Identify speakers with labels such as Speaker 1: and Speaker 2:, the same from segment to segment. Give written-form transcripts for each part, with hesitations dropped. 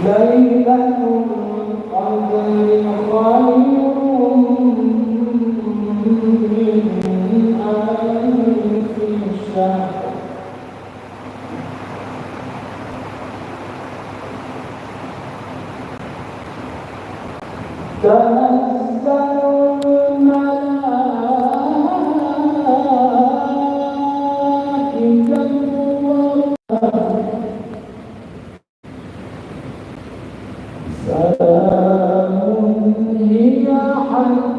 Speaker 1: ليلة القدر خير من ألف شهر تنزل الملائكة سلام هي حتى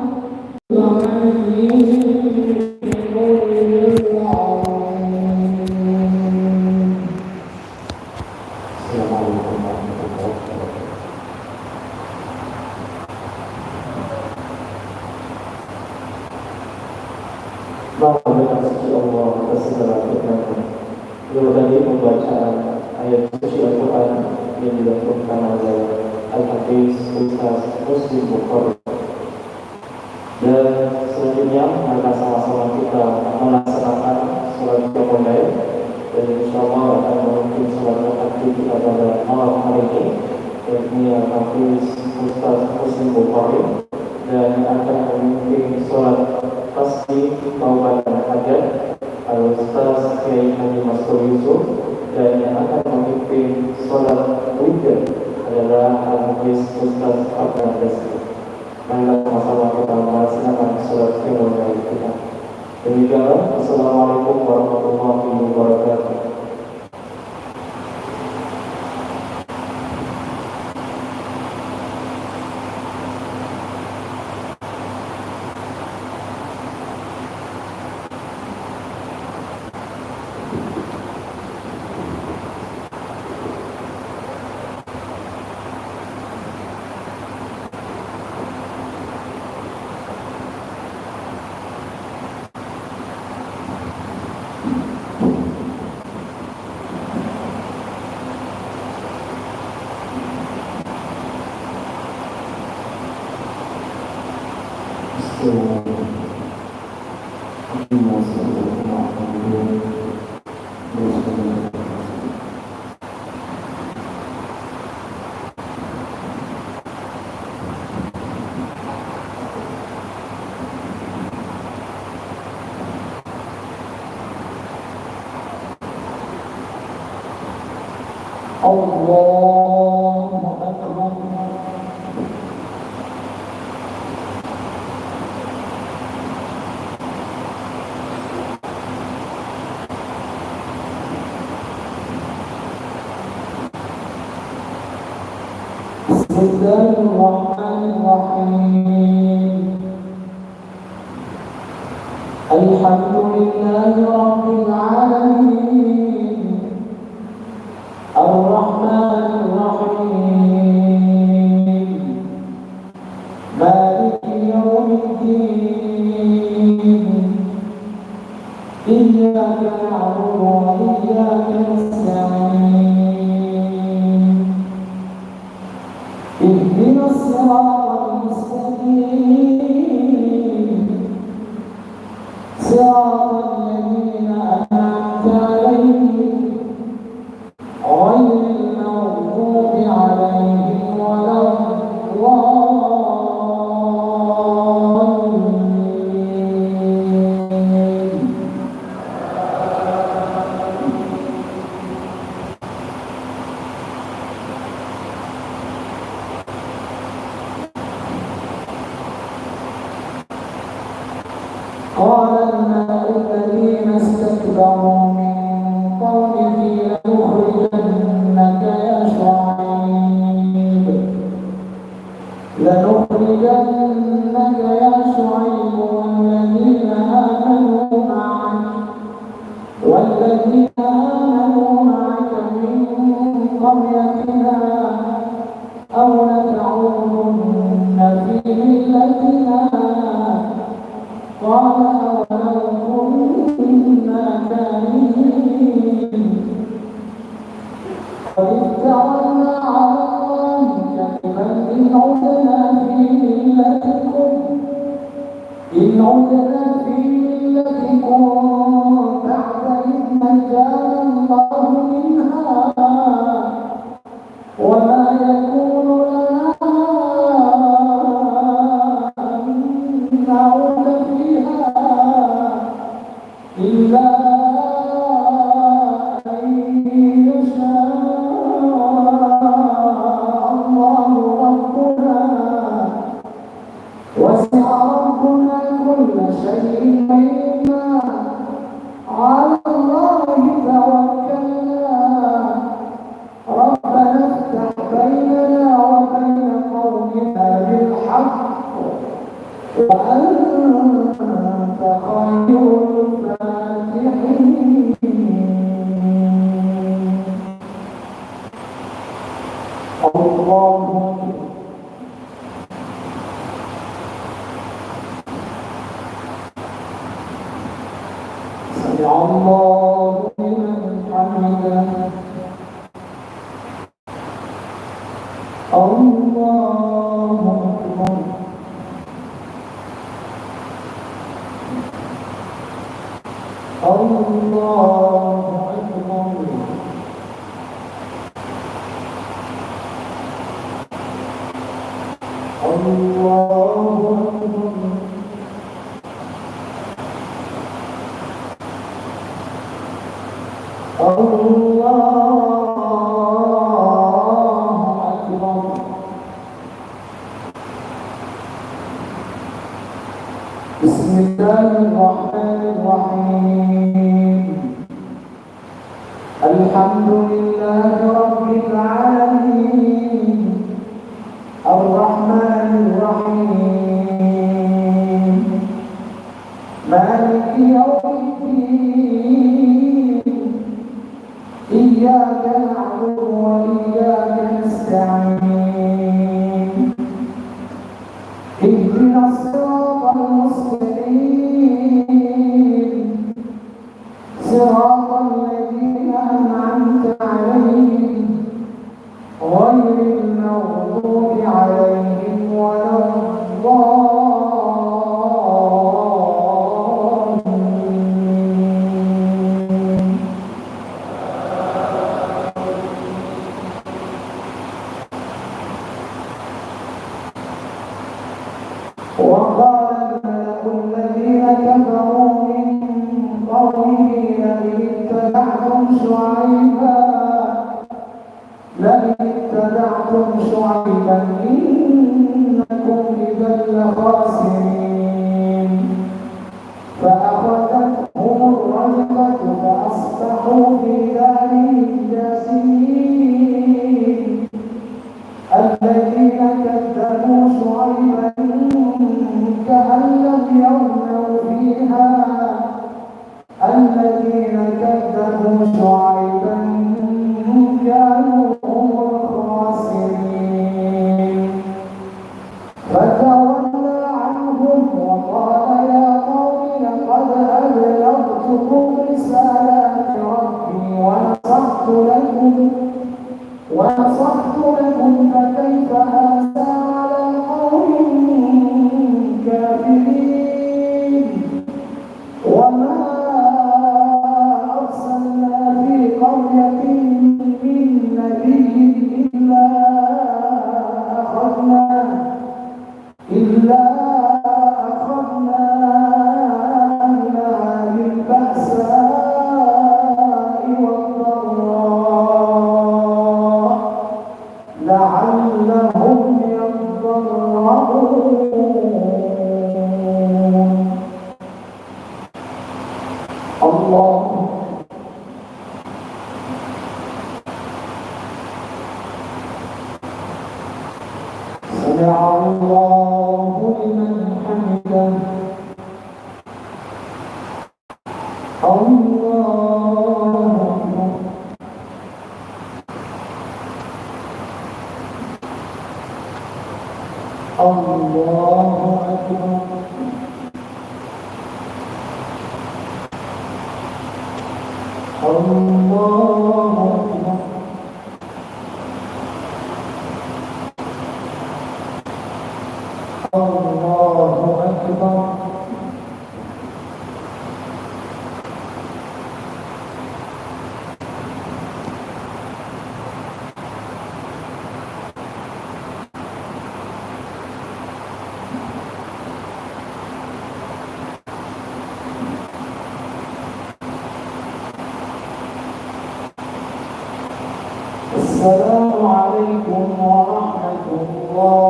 Speaker 1: Allah atas segala nikmatnya. Beliau tadi pembacaan ayat suci Al-Quran yang dilakukan oleh Al-Hafiz Ustaz Muslim Bukhari. Dan selanjutnya maka sama-sama kita melaksanakan sholat Qiyamul. Dan insyaallah akan memimpin sholat tahajud kita pada malam hari ini, yakni Al-Hafiz Ustaz Muslim Bukhari, dan akan memimpin sholat tasbih taubatan hajat Al-Ustaz Kiai Haji Mastur Yusuf, dan yang akan memimpin sholat witir adalah Al-Hafiz Ustaz Abdul Ghazali. Marilah sama-sama kita melaksanakan sholat Qiyamul kita. Demikianlah. Assalamualaikum warahmatullahi wabarakatuh. Allahu Akbar. Bismillahirrahmanirrahim. Alhamdulillahi Rabbil Alamin, Ar-Rahmanir-Rahim, Maliki Yawmiddin, Iyyaka na'budu wa iyyaka nasta'in, Ihdinas siratal mustaqim, siratal ladzina an'amta 'alaihim ghairil maghdubi 'alaihim waladdallin. قال الملأ الذين استكبروا من قومه لنخرجنك يا شعيب والذين آمنوا معك من قريتنا أو لتعودن في ملتنا
Speaker 2: ووجدك في التي كنت تحت إذ نجانا الله منها وما يكون لنا أن نعود فيها إلا أن يشاء الله ربنا وسع ربنا كل شيء علما على الله توكلنا ربنا افتح بيننا وبين قومنا بالحق وأنت خير الفاتحين. الله سمع الله لمن حمده. الله أكبر. الله أكبر. الله أكبر. بسم الله الرحمن الرحيم. الحمد لله رب العالمين الرحمن الرحيم مالك يوم الدين إياك نعبد وإياك نستعين اهدنا الصراط المستقيم صراط الذين أنعمت عليهم غير المغضوب عليهم ولا الضالين. وقال الملأ الذين كفروا من قومه لئن اتبعتم شعيبا إنكم إذا لخاسرين فأخذتهم الرجفة فأصبحوا في دارهم جاثمين. الذين كذبوا شعيبا كأن لم يغنوا فيها الذين كذبوا شعيبا كانوا هم الخاسرين. فتولى عنهم وقال يا قوم لقد أبلغتكم رسالات ربي ونصحت لكم فكيف آسى على قوم كافرين. وما أرسلنا في قرية من نبي إلا أخذنا أهلها بالبأساء والضراء لعلهم يضرعون. الله سمع الله لمن حمده. الله أكبر. الله أكبر. الله أكبر. السلام عليكم ورحمة الله.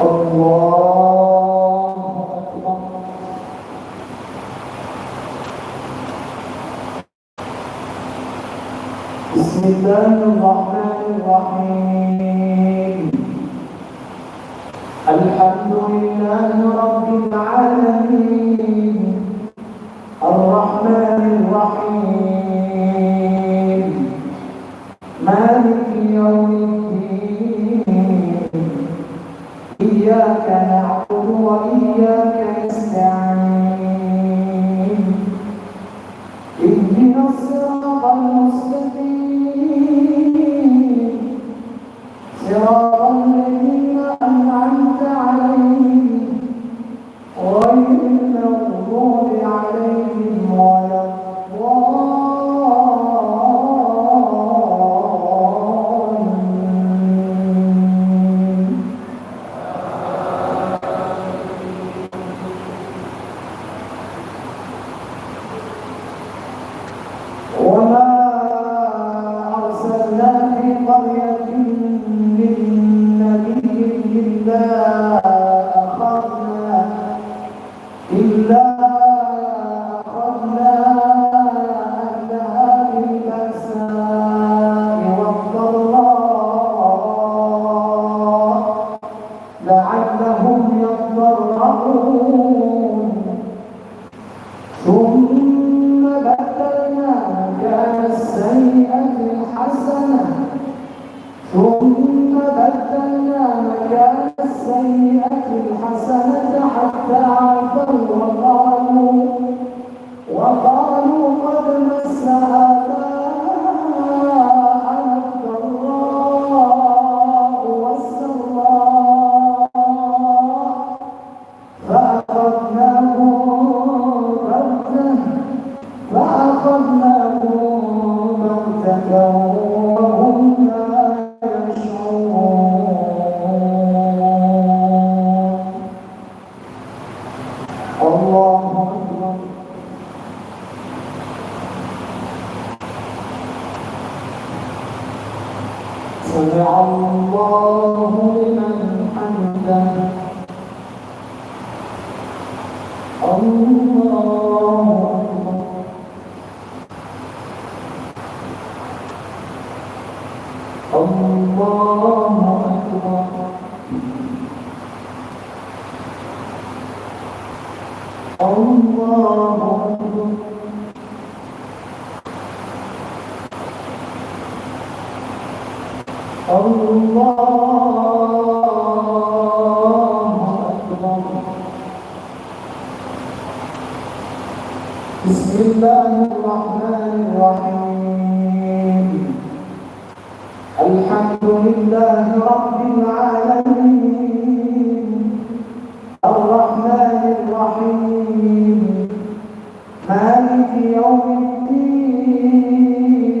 Speaker 2: الله أكبر. بسم الله الرحمن الرحيم. الحمد لله رب العالمين الرحمن الرحيم مالك يوم الدين إياك نعبد وإياك نستعين اهدنا الصراط المستقيم صراط الذين أنعمت عليهم غير المغضوب عليهم ولا الضالين. وما أرسلنا في قرية من نبي إلا أخذنا أهلها بالبأساء والضراء لعلهم يضرعون ثم بدلنا مكان السيئة الحسنة حتى عفوا وقالوا قد مس آباءنا الضراء والسراء فأخذناهم بغتة وهم لا يشعرون. الله أكبر. سمع الله لمن حمده. الله أكبر. الله أكبر. الله أكبر. الله أكبر. بسم الله الرحمن الرحيم. الحمد لله رب العالمين الرحمن الرحيم مالك يوم الدين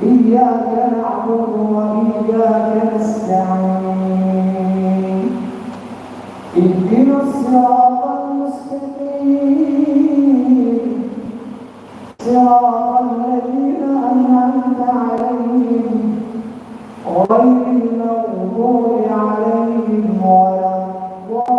Speaker 2: إياك نعبد وإياك نستعين اهدنا الصراط المستقيم صراط الذين أنعمت عليهم غير المغضوب عليهم ولا الضالين.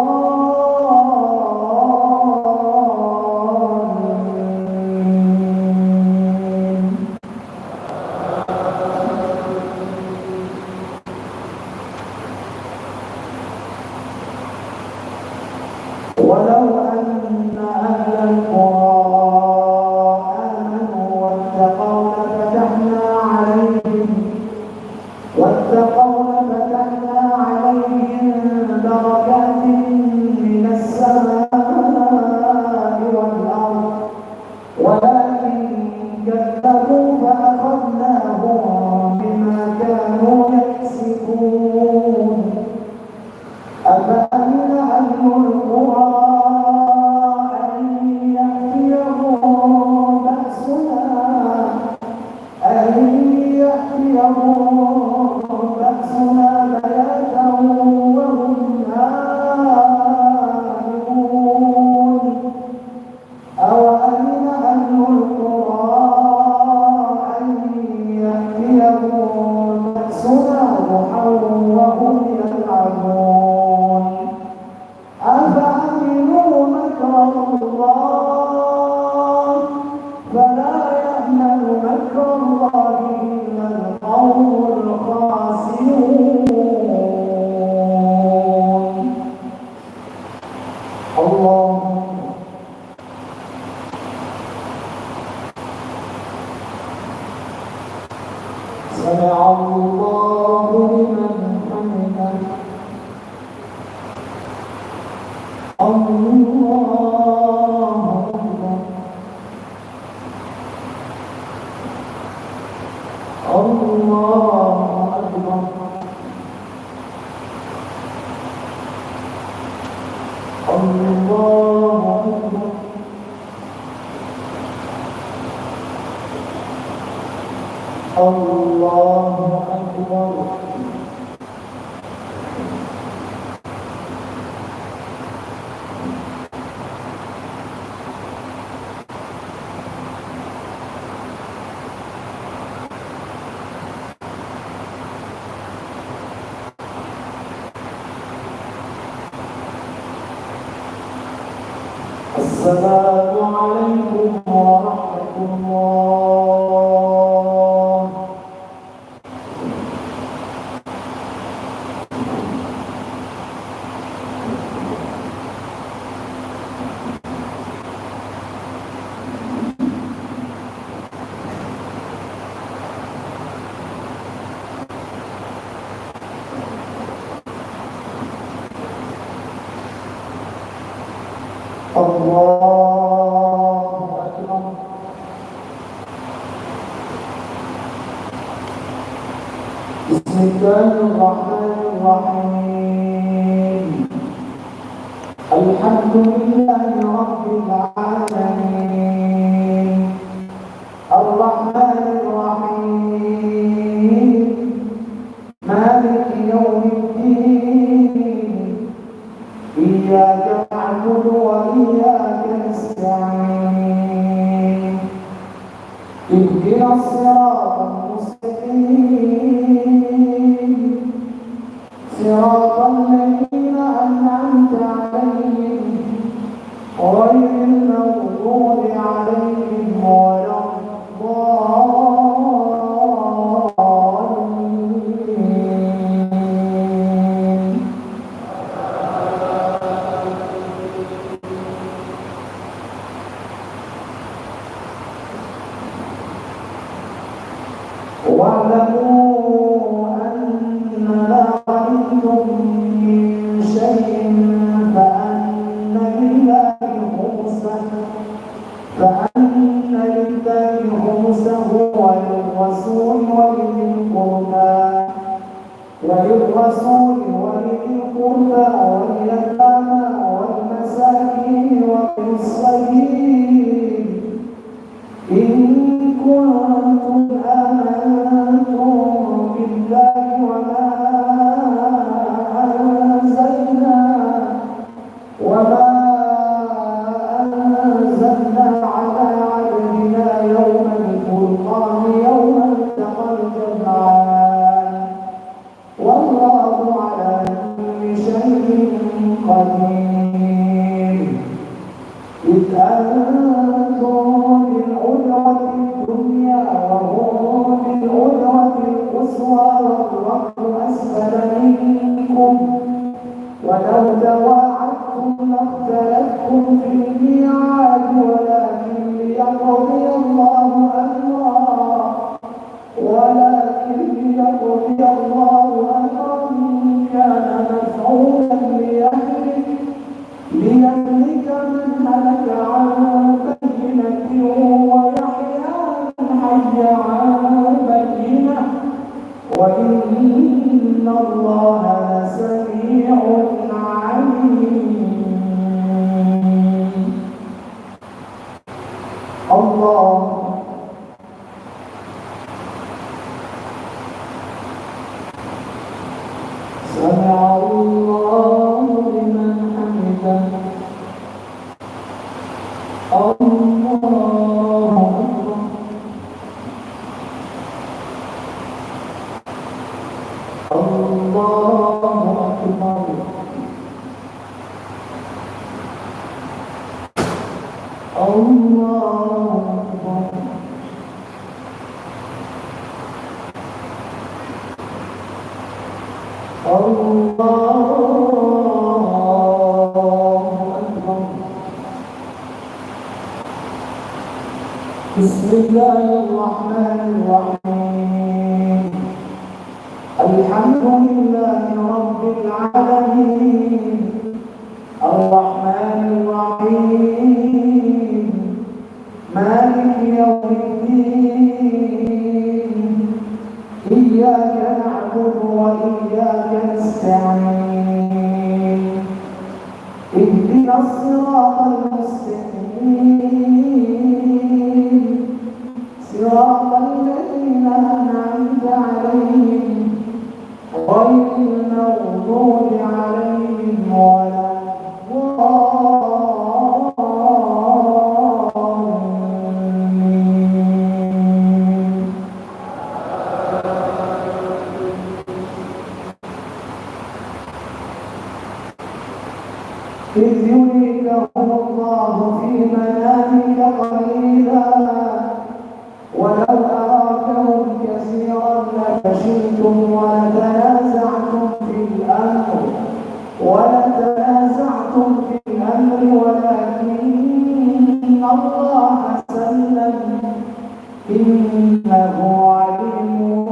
Speaker 2: ولو أن أهل القرى آمنوا واتقوا لفتحنا عليهم بركات من السماء والأرض ولكن كذبوا فأخذناهم بما كانوا يكسبون. أفأمن أهل القرى السلام عليكم ورحمة الله. الله أكبر. بسم الله الرحمن الرحيم. الحمد لله رب العالمين الرحمن الرحيم مالك يوم الدين إياك نعبد وإياك نستعين اهدنا الصراط المستقيم صراط الذين أنعمت عليهم غير المغضوب عليهم ولا الضالين. واعلموا أنما غنمتم من شيء فأن لله خمسه وللرسول ولذي القربى واليتامى والمساكين وابن السبيل إن كنتم آمنتم بالله وما أنزلنا على عبدنا يوم الفرقان يوم التقى الجمعان والله على كل شيء قدير. إذ أنتم بالعدوة الدنيا وهم بالعدوة القصوى والركب أسفل منكم ولو تواعدتم لاختلفتم في الميعاد ولكن ليقضي الله أمرا كان مفعولا ليهلك من هلك عن بينة ويحيى من حي عن بينة وإن الله لسميع عليم. الله سمع الله لمن حمده. الله أكبر. الله أكبر. الله أكبر. الله أكبر. بسم الله الرحمن الرحيم. الحمد لله رب العالمين الرحمن وإياك نستعين اهدنا الصراط المستقيم صراط الذين أنعمت عليهم غير المغضوب عليهم ولا الضالين. إذ يريكهم الله في منامك قليلا ولو أراكهم كثيرا لفشلتم ولتنازعتم في الأمر ولكن الله سلم إنه عليم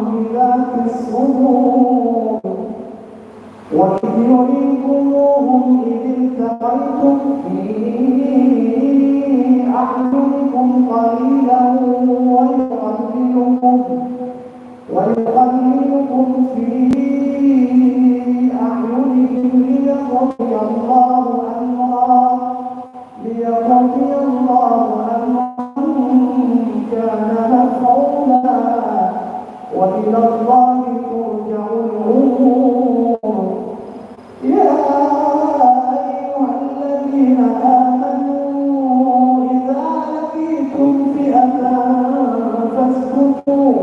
Speaker 2: بذات الصدور. وإذ يريكموهم إذ التقيتم في أعينكم قليلا ويقللكم في أعينهم ليقضي الله أمرا كان مفعولا وإلى الله ترجع الأمور. يا أيها الذين آمنوا إذا لقيتم فئة فاثبتوا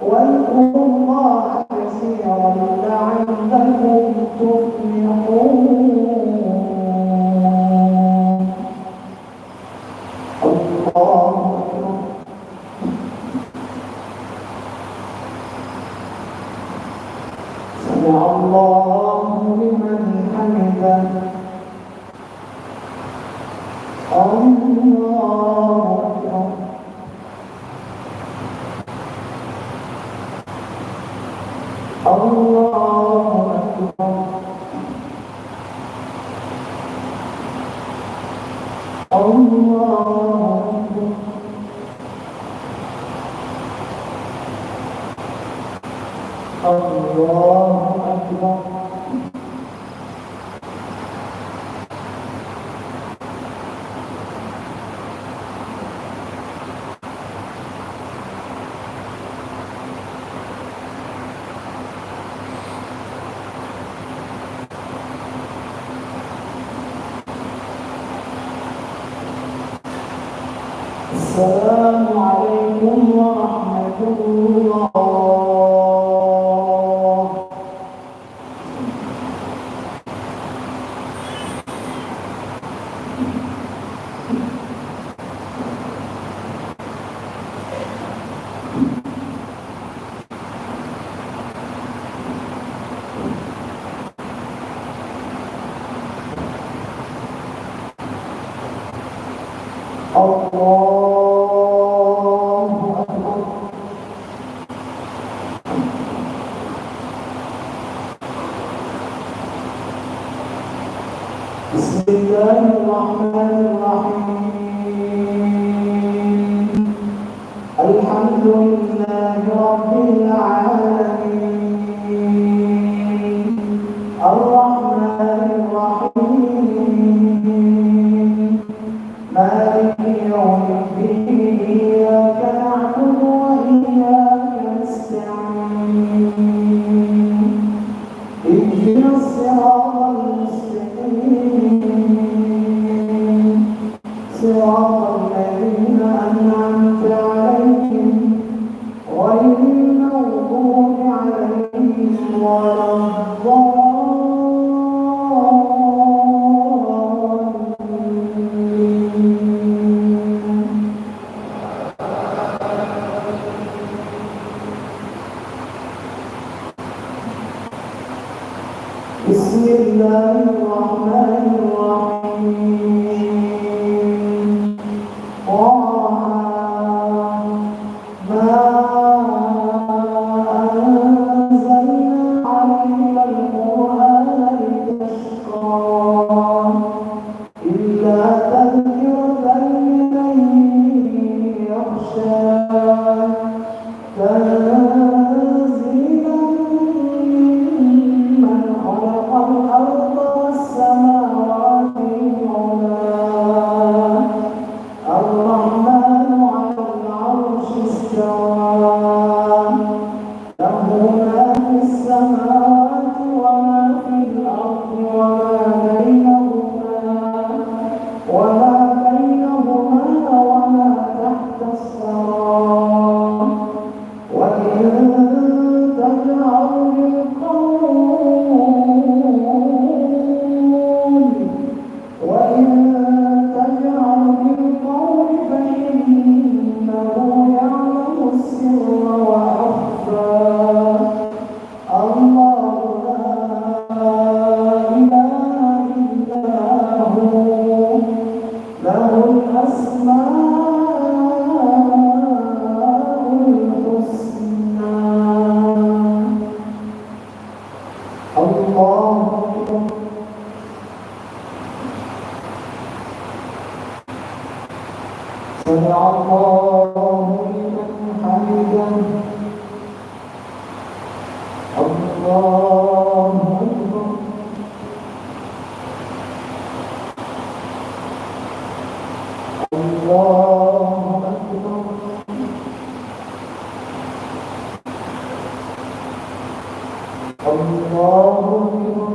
Speaker 2: واذكروا الله كثيرا لعلكم تفلحون. الله أكبر. سمع الله لمن حمده. الله أكبر. الله أكبر. الله أكبر. الله أكبر. السلام عليكم ورحمة الله. الله أكبر. بسم الله الرحمن الرحيم. الحمد لله رب العالمين الرحمن الرحيم مالك يوم الدين إياك نعبد وإياك نستعين اهدنا الصراط المستقيم صراط الذين أنعمت عليهم غير المغضوب عليهم ولا بسم الله الرحمن الرحيم طه ما أنزلنا عليك القرآن لتشقى إلا يغشى تنزيلا ممن خلق الأرض والسماوات العلى الرحمن على العرش استوى له ما في السماوات وما في الأرض وما بينهما وما تحت الثرى وإن تجهر بالقول فإنه يعلم السر وأخفى الله لا إله إلا هو له الأسماء الحسنى الله أكبر سمع الله لمن حمده الله أكبر الله أكبر الله أكبر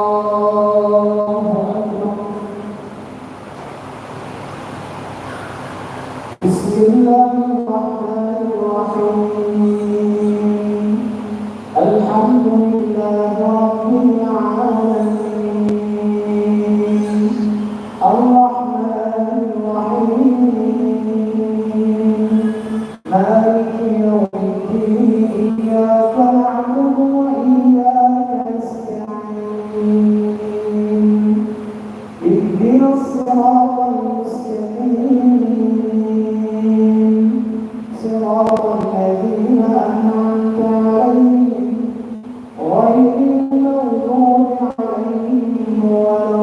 Speaker 2: الله أكبر بسم الله الرحمن الرحيم الحمد لله رب العالمين الرحمن الرحيم مالك يوم الدين إياك نعبد وإياك نستعين اهدنا الصراط المستقيم صراط الذين أنعمت عليهم غير المغضوب عليهم ولا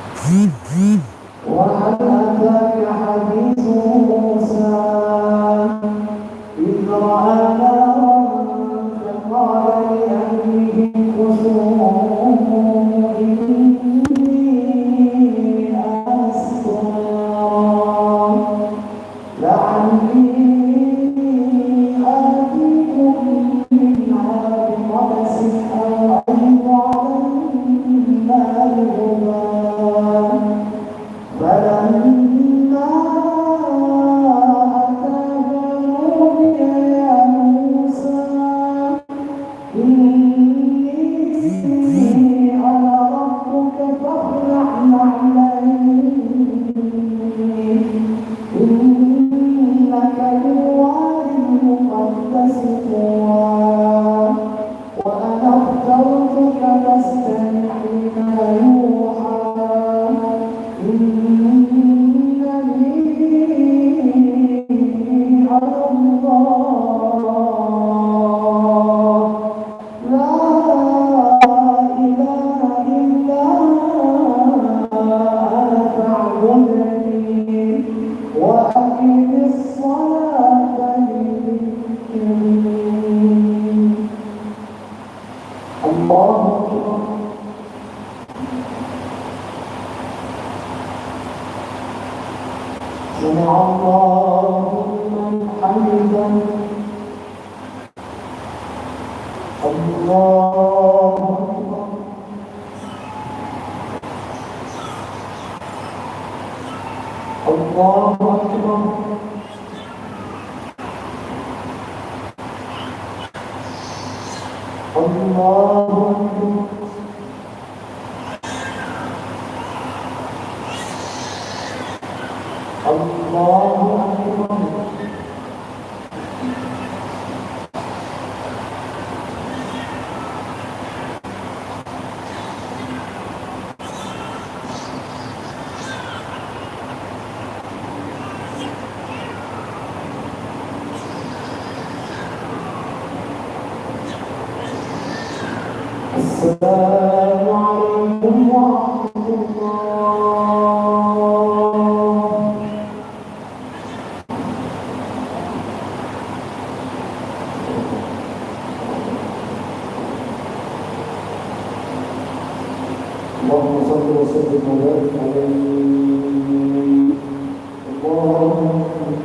Speaker 2: الضالين وهل أتاك حديث موسى إذ رأى نارا فقال لأهلهم كثوا إني آنست نارا لعلي آتيكم منها بقبس أو أجد على النار هدى فلما أتاها نودي يا موسى إني أنا ربك فاخلع نعلين إنك بالوادي المقدس طوى وأنا اخترتك فاستمع لما يوحى إنني أنا الله لا إله إلا أنا فاعبدني وأقم الصلاة لذكري الله أكبر سمع الله لمن حمده الله أكبر الله أكبر الله أكبر الله أكبر اللهم صل وسلم وبارك عليه. اللهم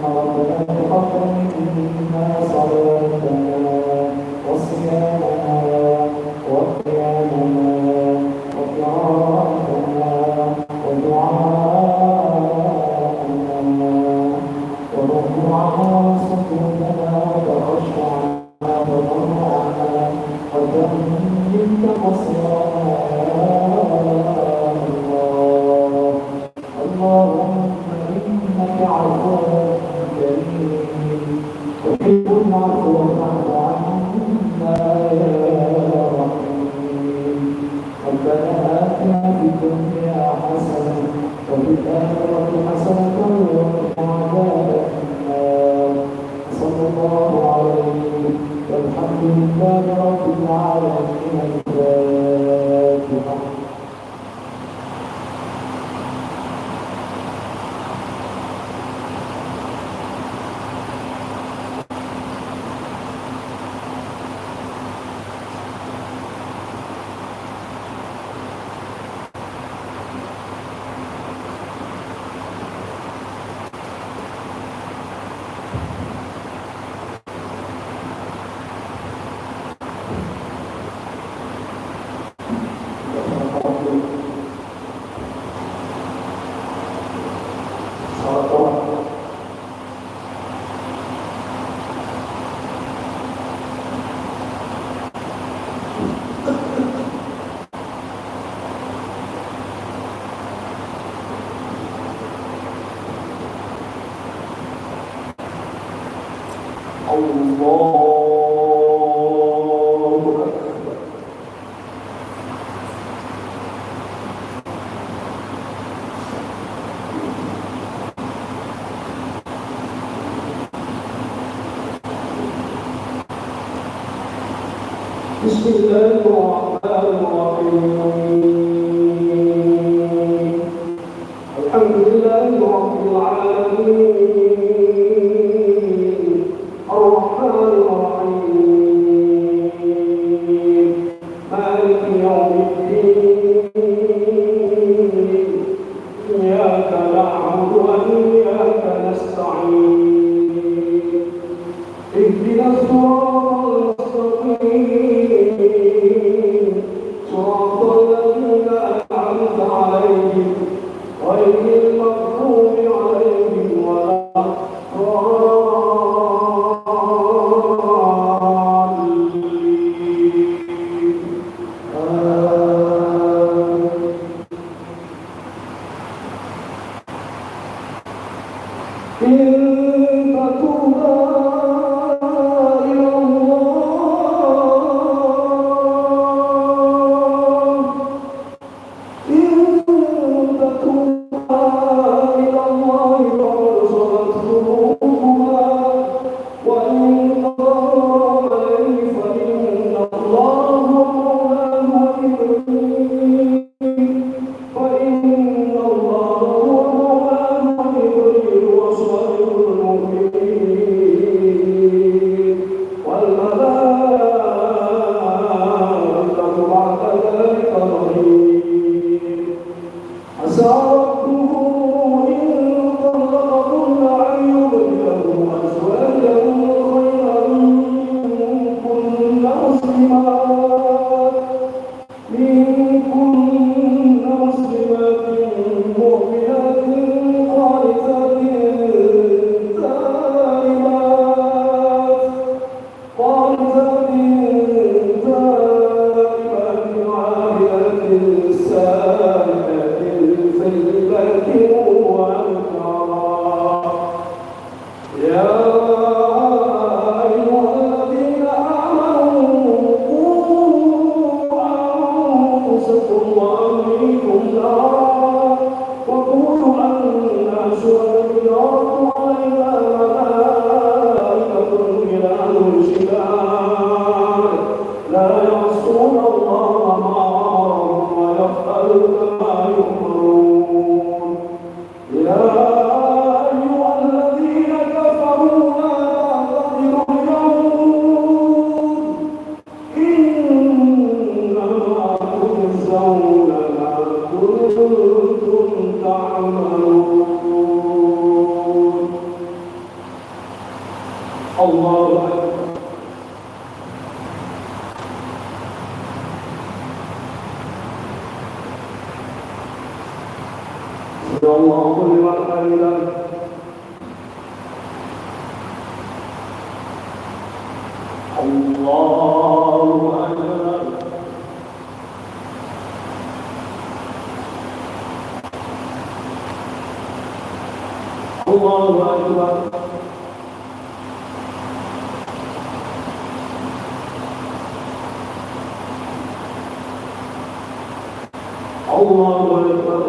Speaker 2: ربنا تقبل منا صلاتنا وصيامنا وقيامنا وقراءتنا ودعاءنا وركوعنا وسجودنا وتخشعنا وضرعنا وتمنك قصرنا اللهم إنك عفو كريم تحب العفو فاعف عنا يا رحيم. ربنا آتنا في الدنيا حسنة وفي الآخرة حسنة وقنا عذاب النار. صلى الله عليه والحمد لله رب العالمين. الفاتحة. بسم الله الرحمن الرحيم. الحمد لله رب العالمين الرحمن الرحيم مالك يوم الدين إياك نعبد وإياك نستعين اهدنا الصراط المستقيم صراط الذين أنعمت عليهم غير المغضوب عليهم ولا إنما تجزون ما كنتم تعملون. الله أكبر. سمع الله لمن حمده. الله أكبر. الله أكبر. الله أكبر.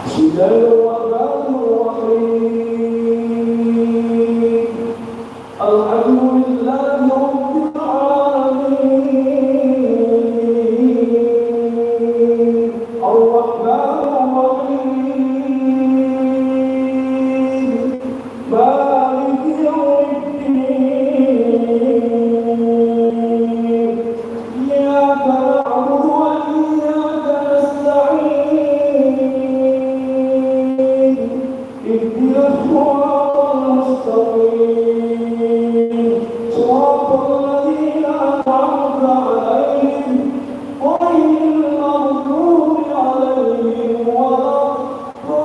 Speaker 2: بسم الله الرحمن الرحيم. الحمد لله رب العالمين الرحمن الرحيم مالك يوم الدين. إياك نعبد وإياك نستعين. اهدنا الصراط المستقيم صراط الذين أنعمت عليهم غير المغضوب عليهم ولا الضالين.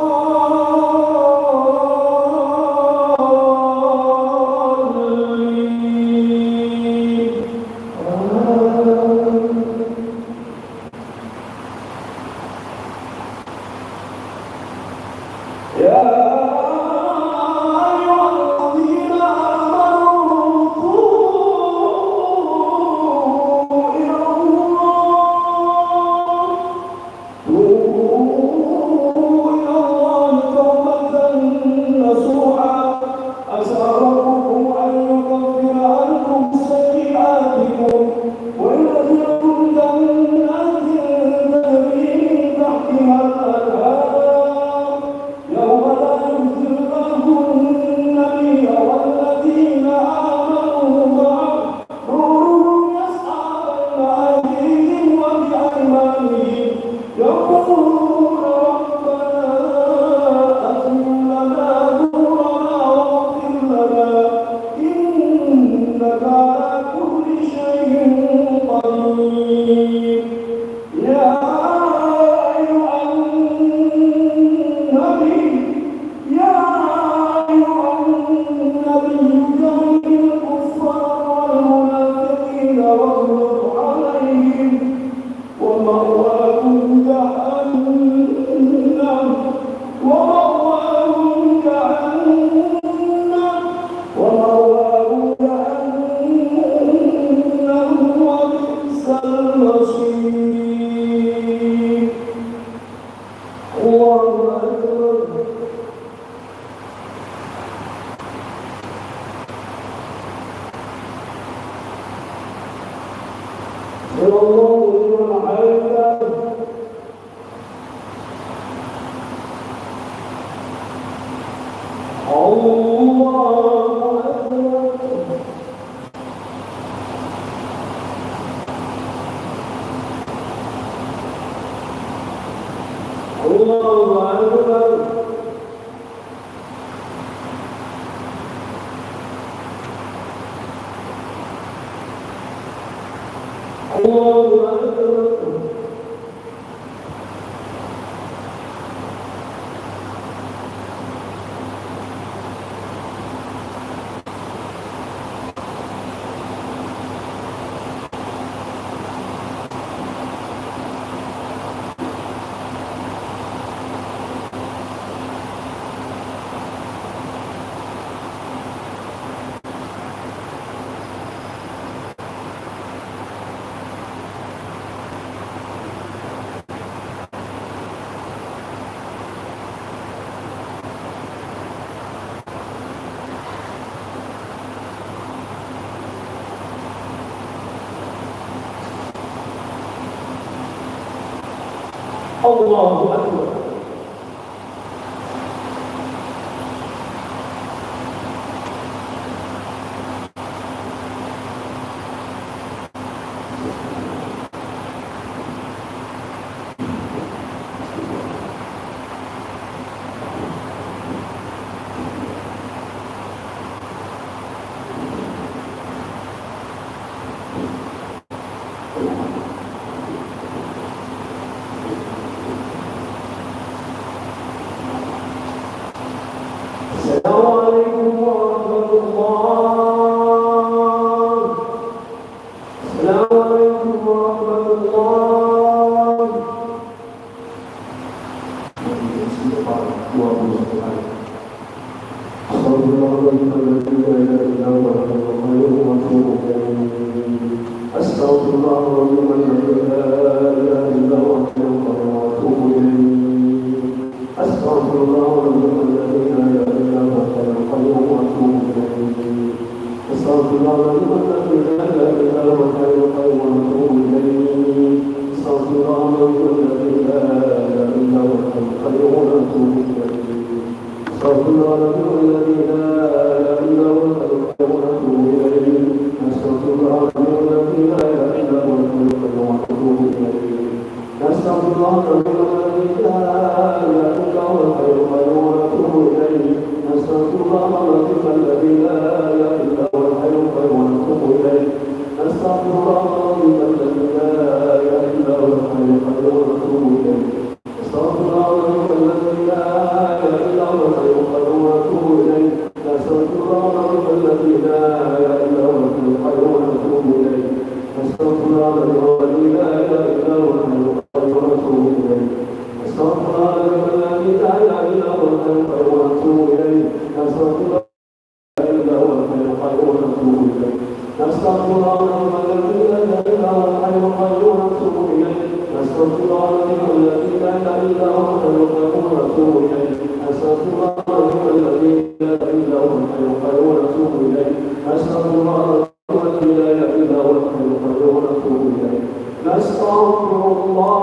Speaker 2: يا أيها الذين آمنوا توبوا إلى الله توبة نصوحا عسى ربكم أن يكفر عنكم سيئاتكم ويدخلكم جنات تجري من تحتها الأنهار يوم لا يخزي الله النبي والذين آمنوا معه نورهم يسعى بين أيديهم وبأيمانهم يقولون ربنا أتم لنا نورنا واغفر لنا إنك على كل شيء قدير. يا أيها النبي جاهد الكفار والمنافقين واغلظ عليهم ومأواهم جهنم وبئس المصير. الله أكبر. الله لمن حمده. الله أكبر. الله أكبر. الله أكبر. الله أكبر. السلام عليكم ورحمة الله. السلام عليكم ورحمة الله. أستغفر الله العظيم الذي لا إله إلا هو وأتوب إليه. أستغفر الله العظيم الذي لا إله إلا هو وأتوب إليه. أستغفر الله العظيم الذي لا إله إلا هو وأتوب إليه. أستغفر الله العظيم الذي لا إله إلا هو وأتوب إليه. أستغفر الله العظيم الذي لا إله إلا هو وأتوب إليه. أستغفر الله العظيم الذي لا إله إلا هو وأتوب إليه. أستغفر الله العظيم الذي لا إله إلا هو وأتوب إليه. أستغفر الله العظيم الذي لا إله إلا هو وأتوب إليه. أستغفر الله العظيم الذي لا إله إلا هو وأتوب إليه. أستغفر الله العظيم الذي لا إله إلا هو وأتوب إليه. أستغفر الله العظيم الذي لا إله إلا هو وأتوب إليه. أستغفر الله الذي لا إله إلا هو وأتوب إليه. أستغفر الله الذي لا إله إلا هو وأتوب إليه. أستغفر الله إلا هو وأتوب إليه. أستغفر الله الذي لا إله إلا هو وأتوب إليه. أستغفر الله الذي لا إله إلا هو وأتوب إليه. أستغفر الله الذي لا إله إلا هو وأتوب إليه. أستغفر الله الذي لا إله إلا هو وأتوب إليه. نستغفر الله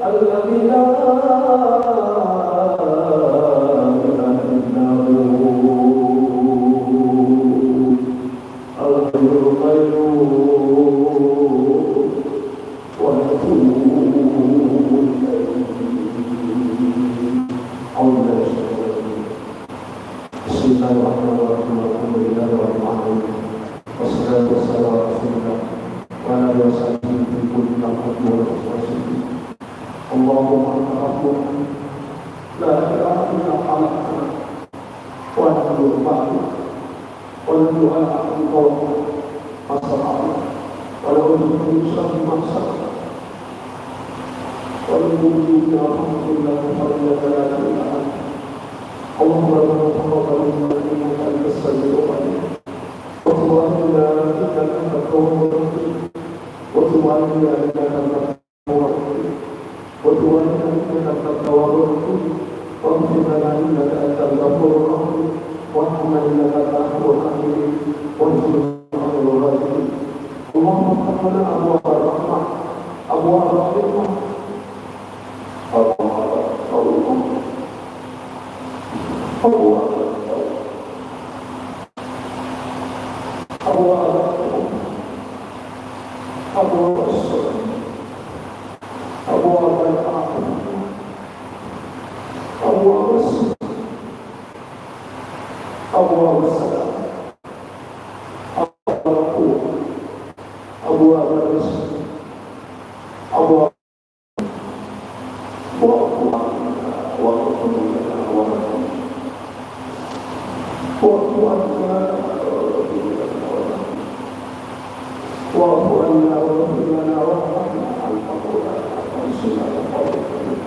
Speaker 2: الذي لا اللهم انت ربنا لا اله الا خلقنا ونحن بعدك ونحن على عهد قولنا ما استطعنا ونعوذ بك من شر ما صنعنا ونعوذ بك من رحمة الله وفضلك لا اله الا انت. اللهم ربنا تقبل منا انك انت السميع العليم وتب علينا انك انت التواب الرحيم وتب علينا انك انت التواب الرحيم وتب علينا انك انت التواب الرحيم واغفر لنا انك انت الغفور الرحيم وارحمنا انك انت ارحم الراحمين وانصرنا على الغالبين. اللهم افتح لنا ابواب الرحمه ابواب الرحمه أبواب الصبر أبواب العافية أبواب الصبر أبواب السلام أبواب القوة أبواب الرزق أبواب واعف عنا واغفر لنا وارحمنا انت مولانا وانصرنا على القوم الكافرين.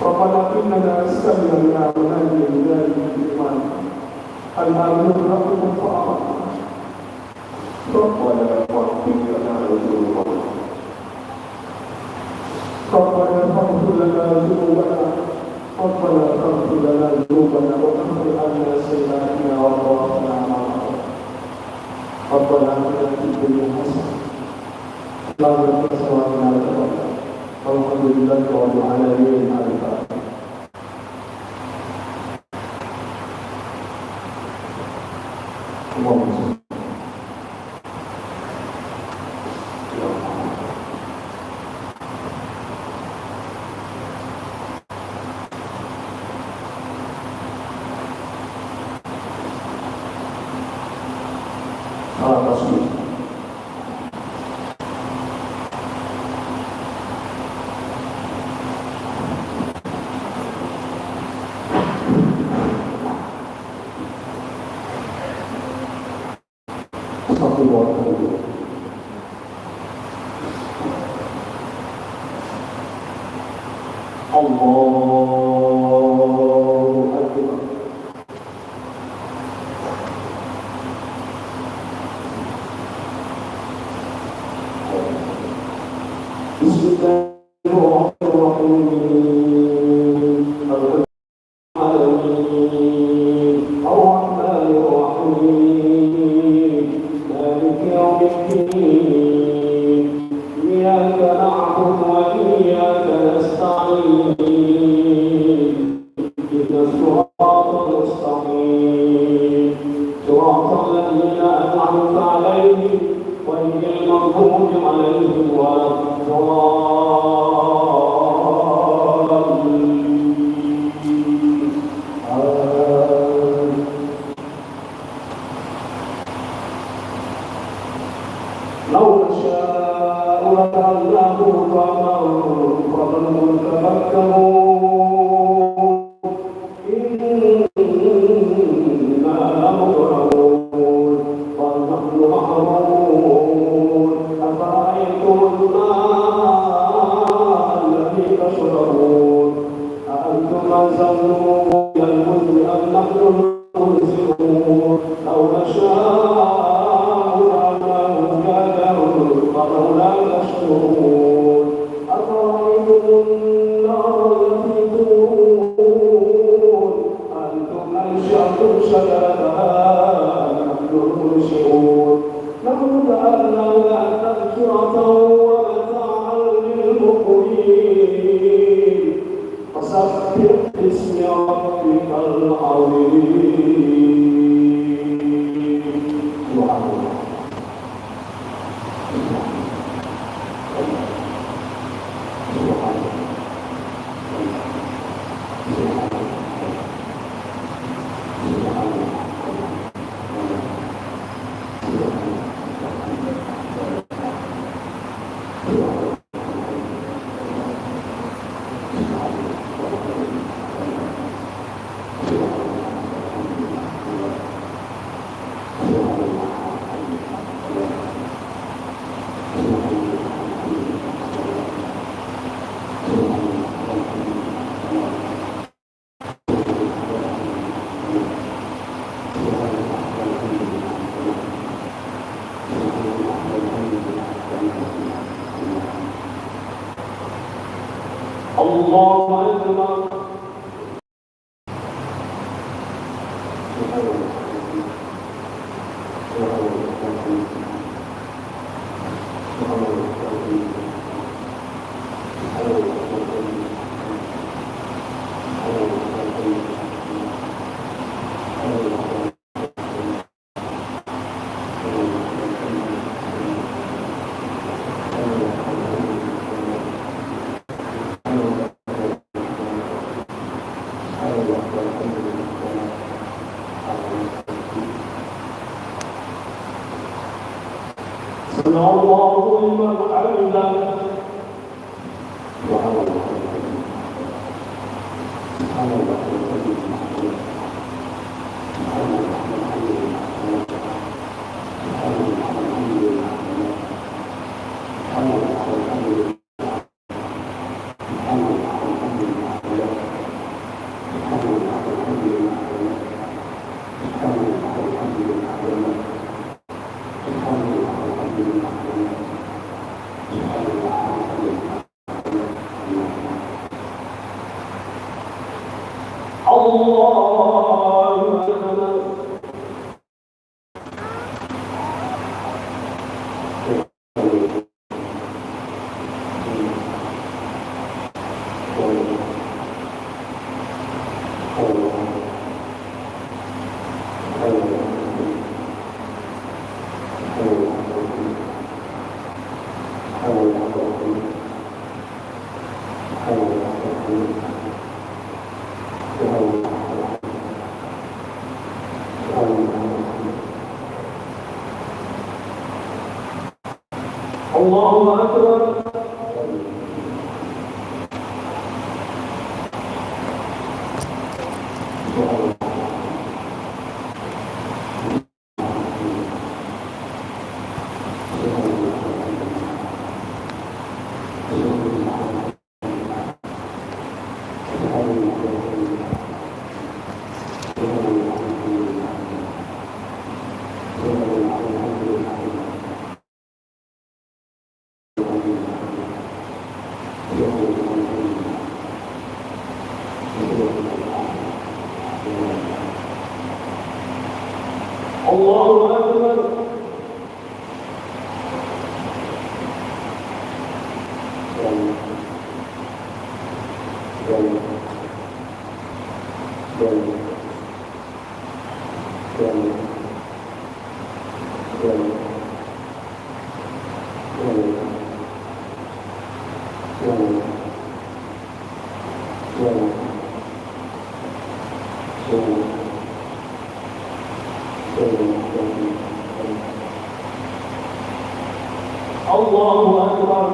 Speaker 2: ربنا اننا سمعنا مناديا ينادي بالايمان ان امنوا بربكم فامنا. ربنا واغفر لنا ذنوبنا ربنا اغفر لنا ذنوبنا ربنا اغفر لنا ذنوبنا وكفر عنا سيئاتنا وتوفنا مع الابرار. ربنا والحمد لله رب العالمين على الفاتحة. اللهم صل على رسول الله. الله أكبر. بسم الله الرحمن الرحيم. الرحمن الرحيم مالك يوم الدين إياك نعبد وإياك نستعين اهدنا الصراط المستقيم صراط الذين أنعمت عليهم غير المغضوب عليهم ولا الضالين. لو نشاء لجعلناه رحمًا فظلوا تفكرون إنا لمغرمون بل نحن محرومون أفرأيتم الماء الذي تشربون أأنتم أنزلتموه من المزن أم نحن المنزلون لو نشاء فلولا تشكرون أفرأيتم النار التي تورون أنتم أنشأتم شجرتها أم نحن المنشئون نحن جعلناها تذكرة ومتاعا للمقوين فسبح باسم ربك العظيم. الله أكبر. سمع الله لمن حمده. الله أكبر. الله أكبر. الله أكبر.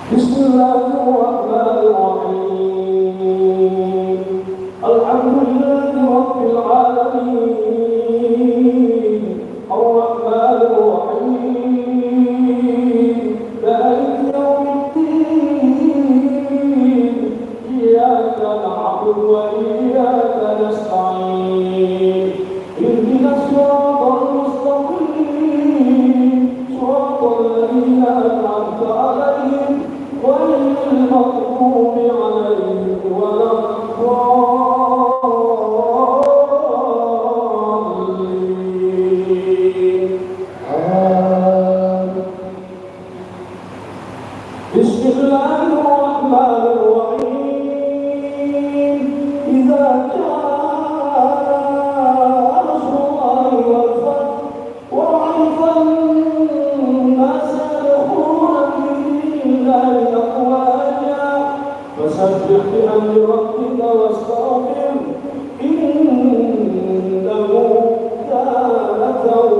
Speaker 2: بسم الله الرحمن الرحيم. الحمد لله رب العالمين الرحمن الرحيم مالك يوم الدين إياك نعبد وإياك نستعين اهدنا الصراط المستقيم صراط الذين أنعمت عليهم غير المغضوب عليهم ولا الضالين. بسم الله الرحمن الرحيم. إذا جاء نصر الله والفتح ورأيت الناس يدخلون في دين الله أفواجا فسبح بحمد ربك واستغفره إنه كان توابا.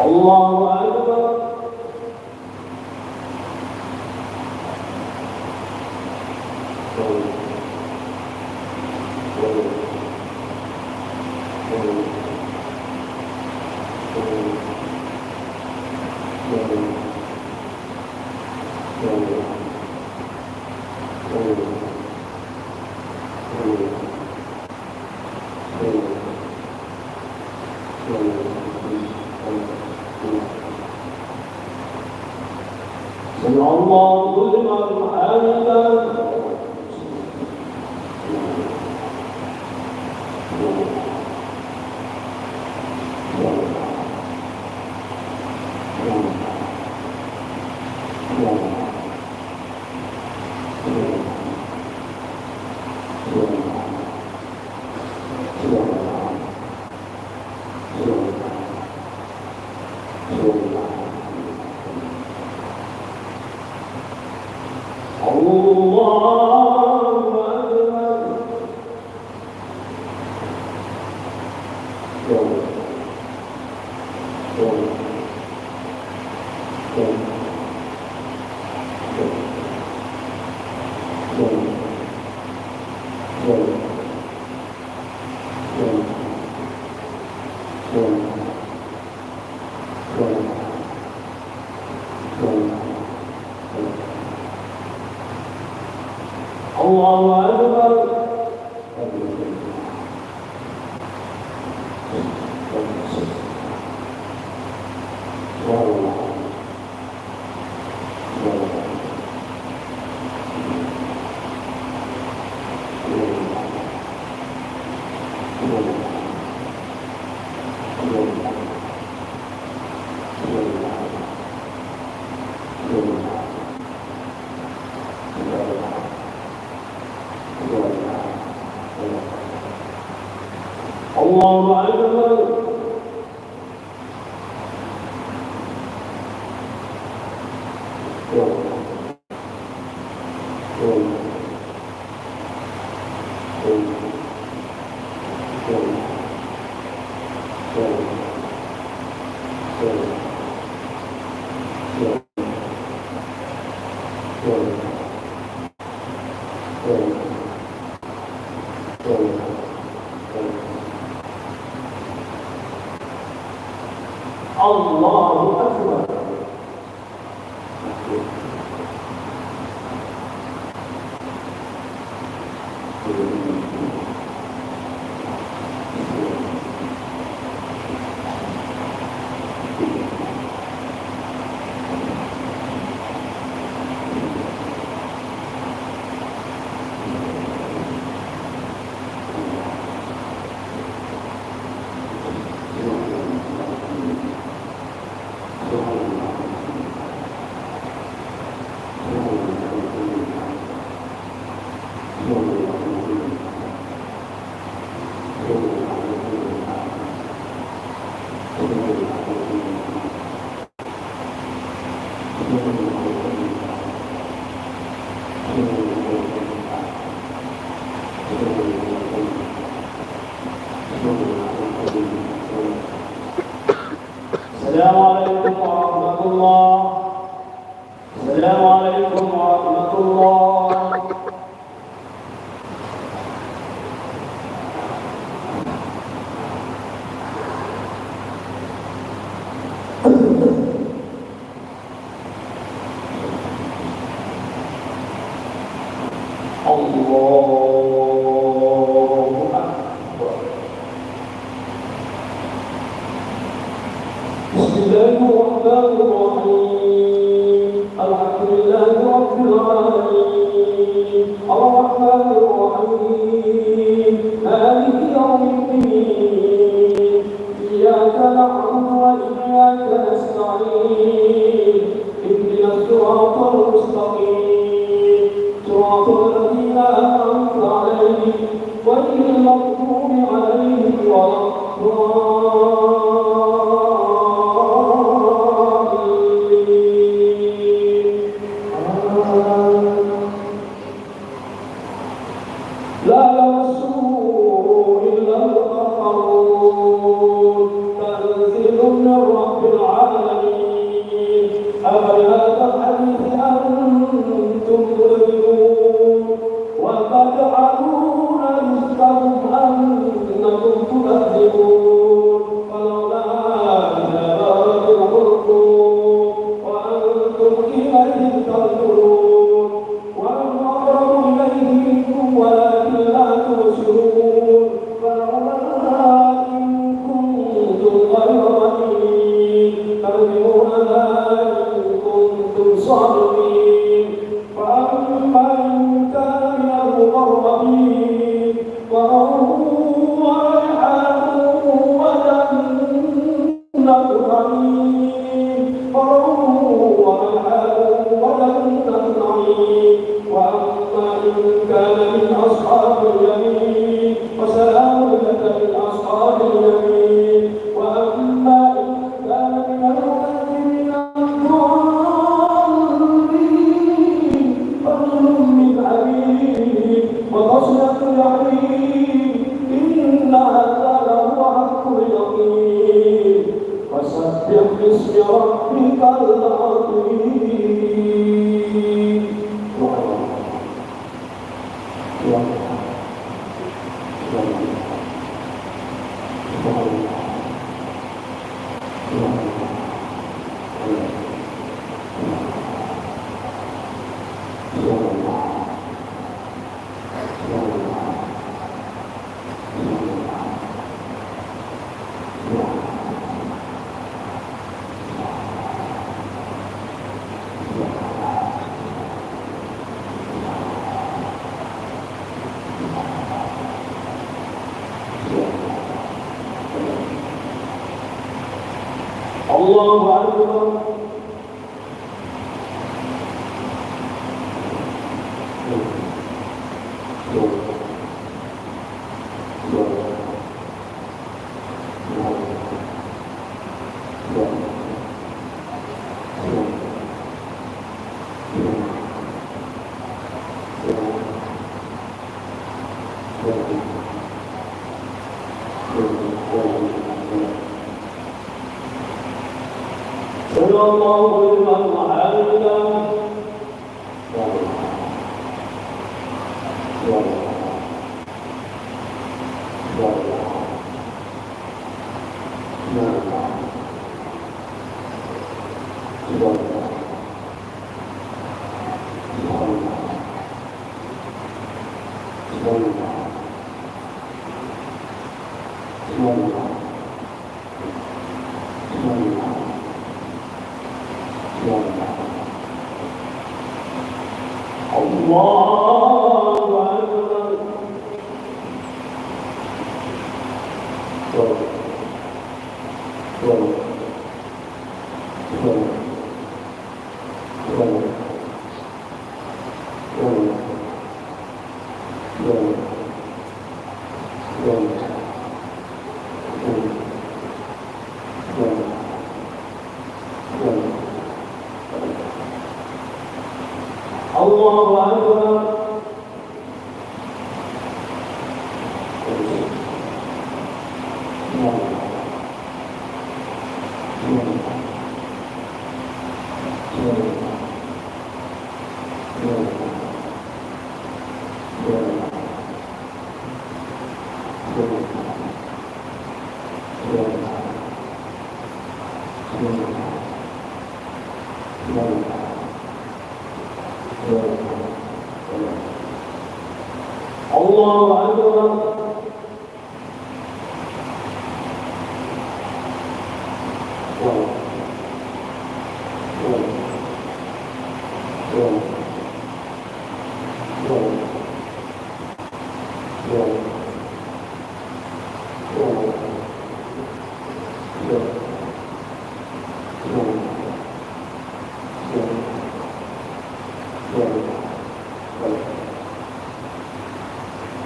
Speaker 2: الله أكبر. سمع الله لمن حمده. الله الله أكبر. الله أكبر. الله أكبر. السلام عليكم ورحمة الله. السلام عليكم ورحمة الله. بسم الله الرحمن الرحيم. الحمد لله رب العالمين الرحمن الرحيم مالك يوم الدين إياك نعبد وإياك نستعين اهدنا الصراط المستقيم صراط الذين أنعمت عليهم غير المغضوب عليهم ولا لا يمسه إلا المطهرون تنزيل من رب العالمين أفبهذا الحديث أنتم مدهنون وتجعلون رزقكم أنكم تكذبون فلولا إذا بلغت الحلقوم وأنتم حينئذ تنظرون ونحن أقرب إليه منكم ولكن لا تبصرون فلولا إن كنتم غير مدينين ترجعونها إن كنتم صادقين فأما إن كان من المقربين فروح وريحان وجنة نعيم فروح وريحان وجنة نعيم وأما إن كان من أصحاب اليمين فسلام لك من أصحاب اليمين وأما إن كان من المكذبين باسم ربك العظيم. الله أكبر. سمع الله لمن حمده. الله أكبر.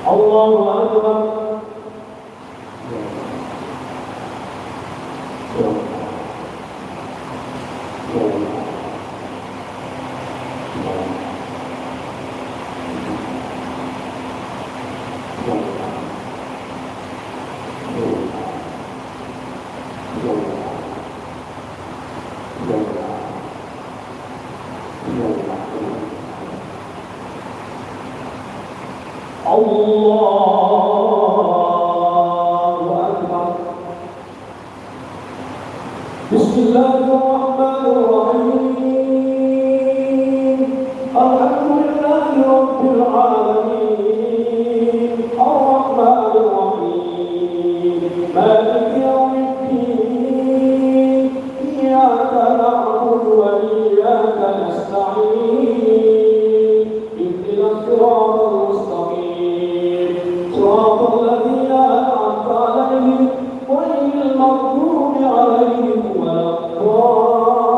Speaker 2: الله أكبر. الله أكبر. بسم الله الرحمن الرحيم. الحمد لله رب العالمين الرحمن الرحيم مالك يوم الدين إياك نعبد وإياك نستعين اهدنا الصراط المستقيم صراط الذين أنعمت عليهم غير المغضوب عليهم ولا الضالين.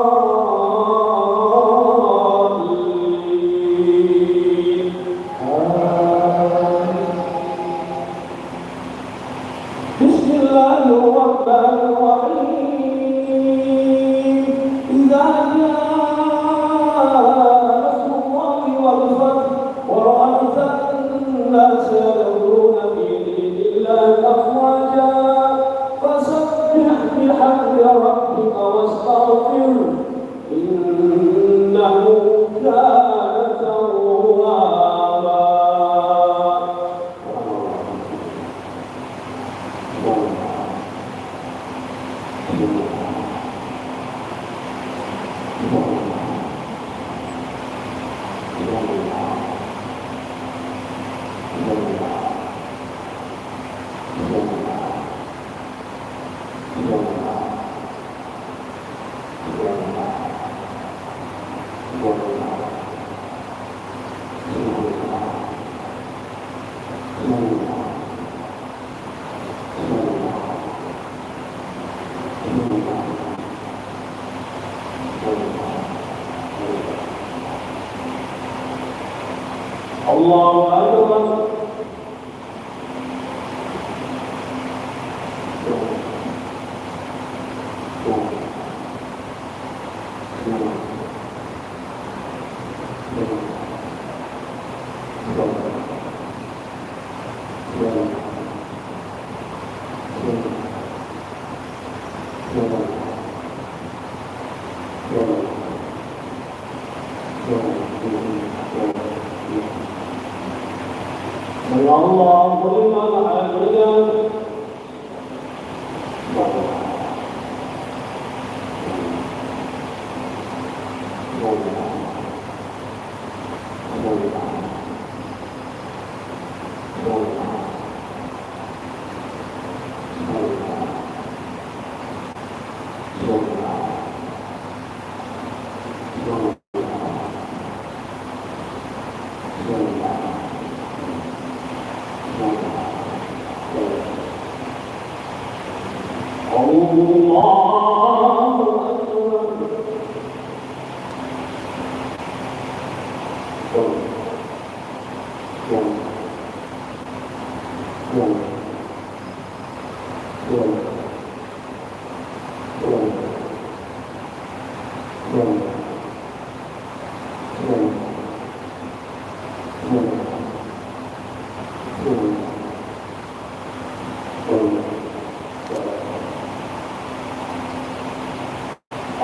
Speaker 2: الله أكبر. الله لمن حمده.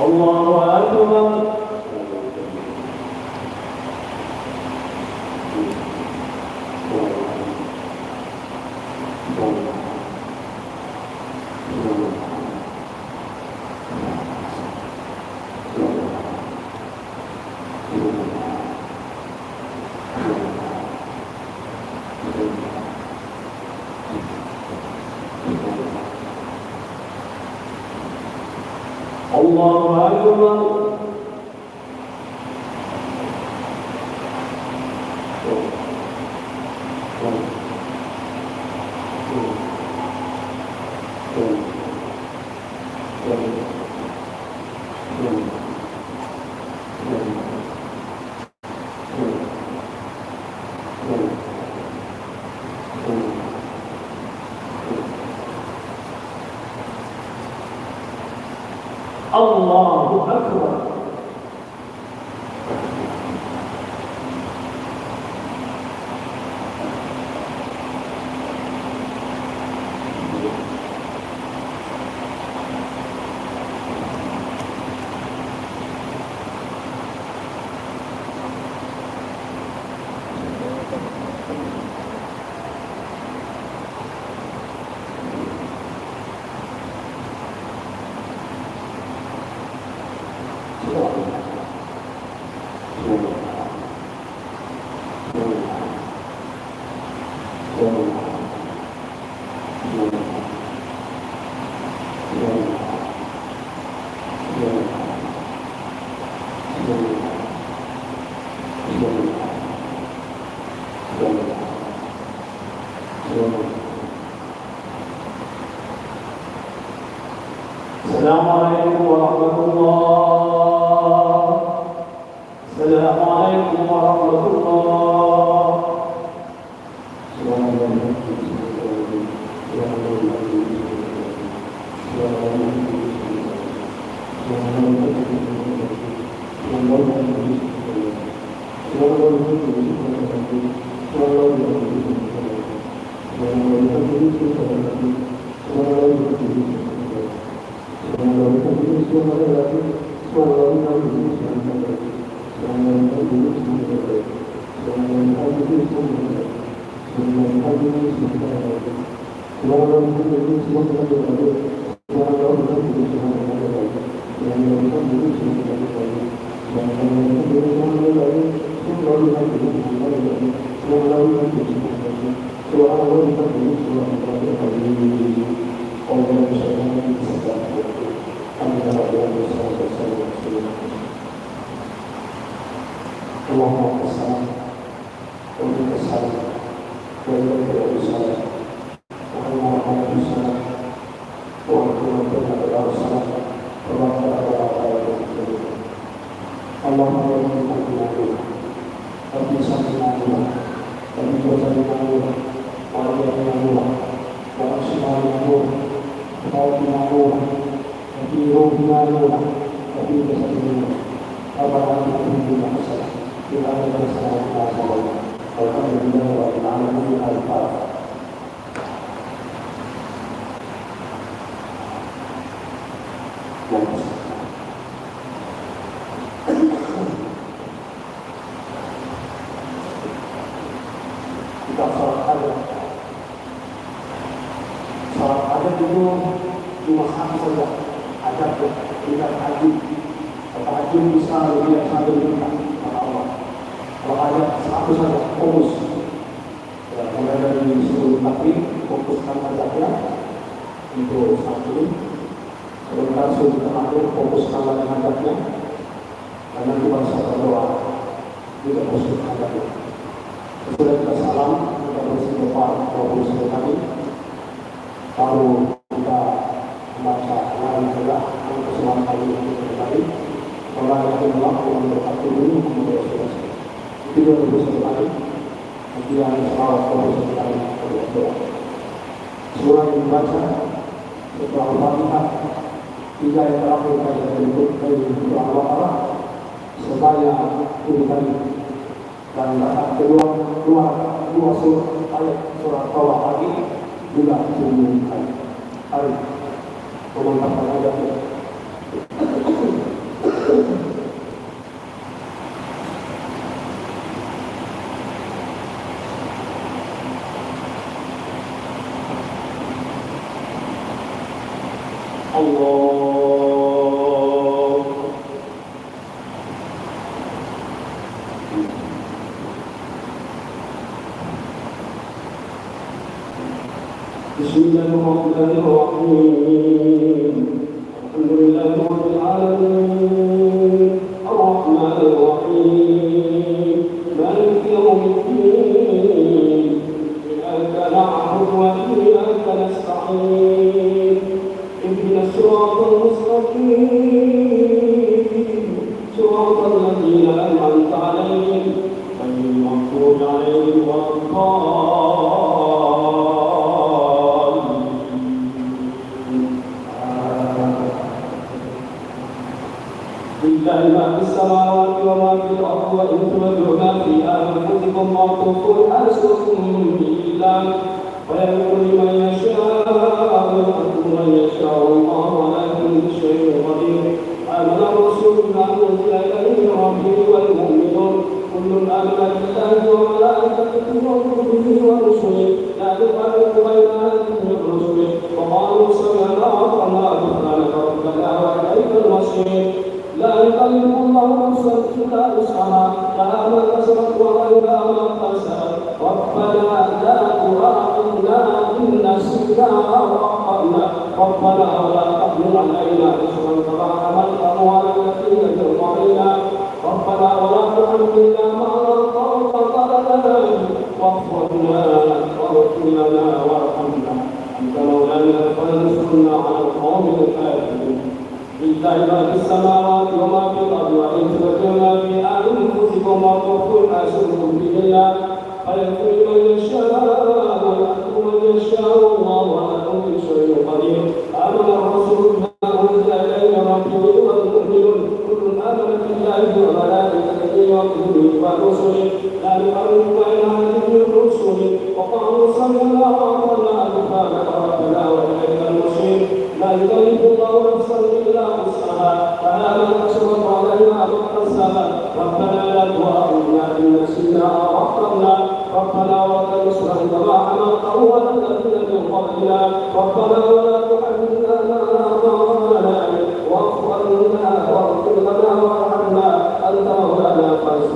Speaker 2: الله أكبر. الله أكبر. الله أكبر. السلام عليكم ورحمة الله. السلام عليكم ورحمة الله.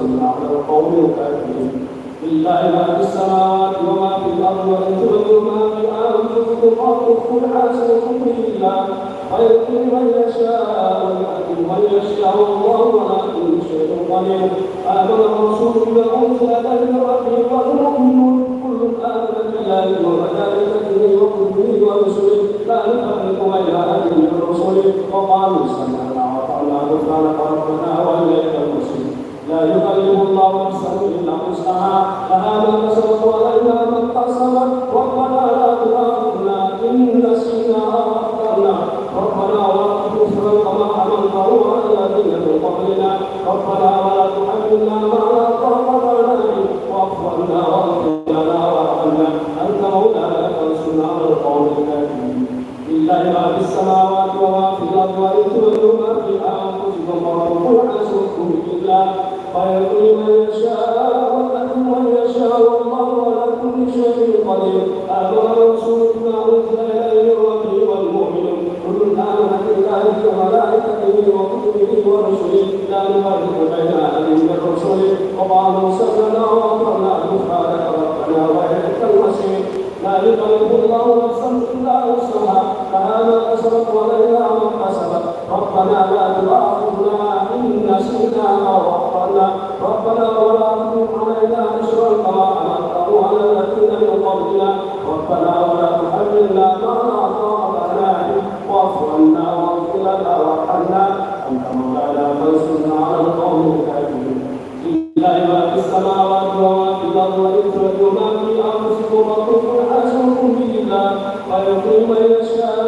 Speaker 2: فانصرنا على القوم الكافرين. لله ما في السماوات وما في الارض وان تبدوا ما في انفسكم او تخفوا حاسبكم به الله ويؤتي من يشاء ويؤتي من يشاء والله على كل شيء قدير. امن الرسول بما انزل اليه من ربه والمؤمنون كل امن بالله وملائكته وكتبه ورسله لا نفرق بين احد من رسله وقالوا سمعنا واطعنا غفرانك ربنا واليك المصير. لا يكلف الله نفسا الا وسعها لها ما كسبت وعليها ما اكتسبت. ربنا لا تؤاخذنا ان نسينا او اخطانا ربنا ولا تحملنا كما حملته على الذين من قبلنا ربنا ولا تحملنا ما لا طاقه لنا به واعف عنا واغفر لنا وارحمنا انت مولانا فانصرنا على القوم الكافرين. لله ما في السماوات وما في الارض وان تبدوا ما في انفسكم فربكم حسبكم بالله فيغفر من يشاء ويهدي من يشاء والله على كل شيء قدير. امن الرسول بما انزل اليه من ربه والمؤمنون كل امن بالله وملائكته وكتبه ورسله لا نفرق بين احد من رسله وقالوا سمعنا واطعنا غفرانك ربنا واليك المصير. لا يكلف الله نفسا الا وسعها لها ما كسبت وعليها ما اكتسبت. ربنا لا تؤاخذنا ان نسينا او اخطانا ربنا ولا تحمل علينا اسرا كما حملته على الذين من قبلنا ربنا ولا تحملنا ما لا طاقه لنا به واعف عنا واغفر لنا وارحمنا انت مولانا فانصرنا على القوم الكافرين. لله ما في السماوات وما في الارض وان تبدوا ما في انفسكم وتخفوا حاسبكم به الله ويغفر من يشاء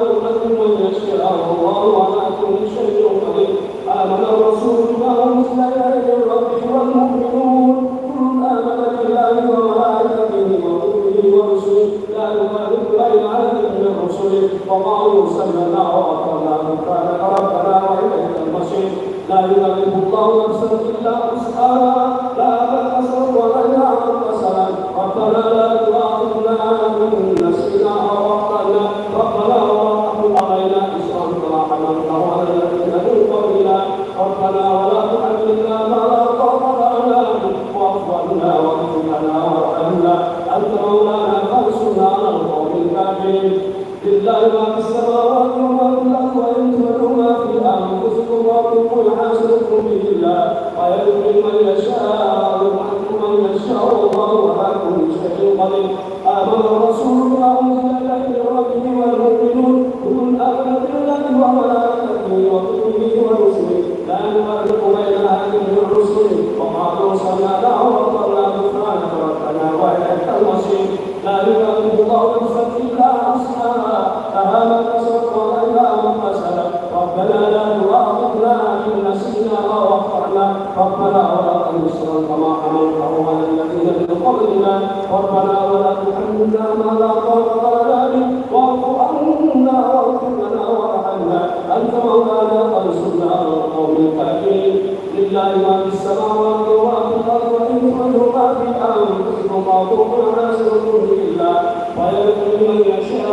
Speaker 2: ويهدي من يشاء والله على كل شيء قدير. امن الرسول بما انزل اليه من ربه والمؤمنون كل امن بالله وملائكته وكتبه ورسله لا نفرق بين احد من رسله وقالوا سمعنا واطعنا غفرانك ربنا واليك المصير. لا يكلف الله نفسا الا وسعها لها ما كسبت وعليها ما اكتسبت. ربنا لا تؤاخذنا ان نسينا او اخطانا ربنا ولا تحمل علينا اسرا كما حملته على الذين من قبلنا ربنا ولا تحملنا ما لا طاقه لنا به واعف عنا واغفر لنا وارحمنا انت مولانا فانصرنا على القوم الكافرين. لله ما في السماوات وما في الارض وان تبدوا ما في انفسكم وتخفوا حاسبكم به الله ويغفر من يشاء ويعذب من يشاء والله على كل شيء قدير. امن الرسول بما انزل اليه من ربه والمؤمنون كل امن بالله وملائكته وكتبه ورسله لا نفرق بين احد من رسله وقالوا سمعنا واطعنا غفرانك ربنا واليك المصير. لا يكلف الله نفسا الا وسعها لها ما كسبت وعليها ما اكتسبت. ربنا لا تؤاخذنا ان نسينا او اخطانا ربنا ولا تحملنا كما حملته على الذين من قبلنا ربنا ولا تحملنا ما لا طاقه لنا به واعف عنا واغفر لنا وارحمنا انت مولانا فانصرنا على القوم الكافرين. لله ما في السماوات وما في الارض وان تبدوا ما في انفسكم فاعطوكم حاسبكم بالله ويغفر من يشاء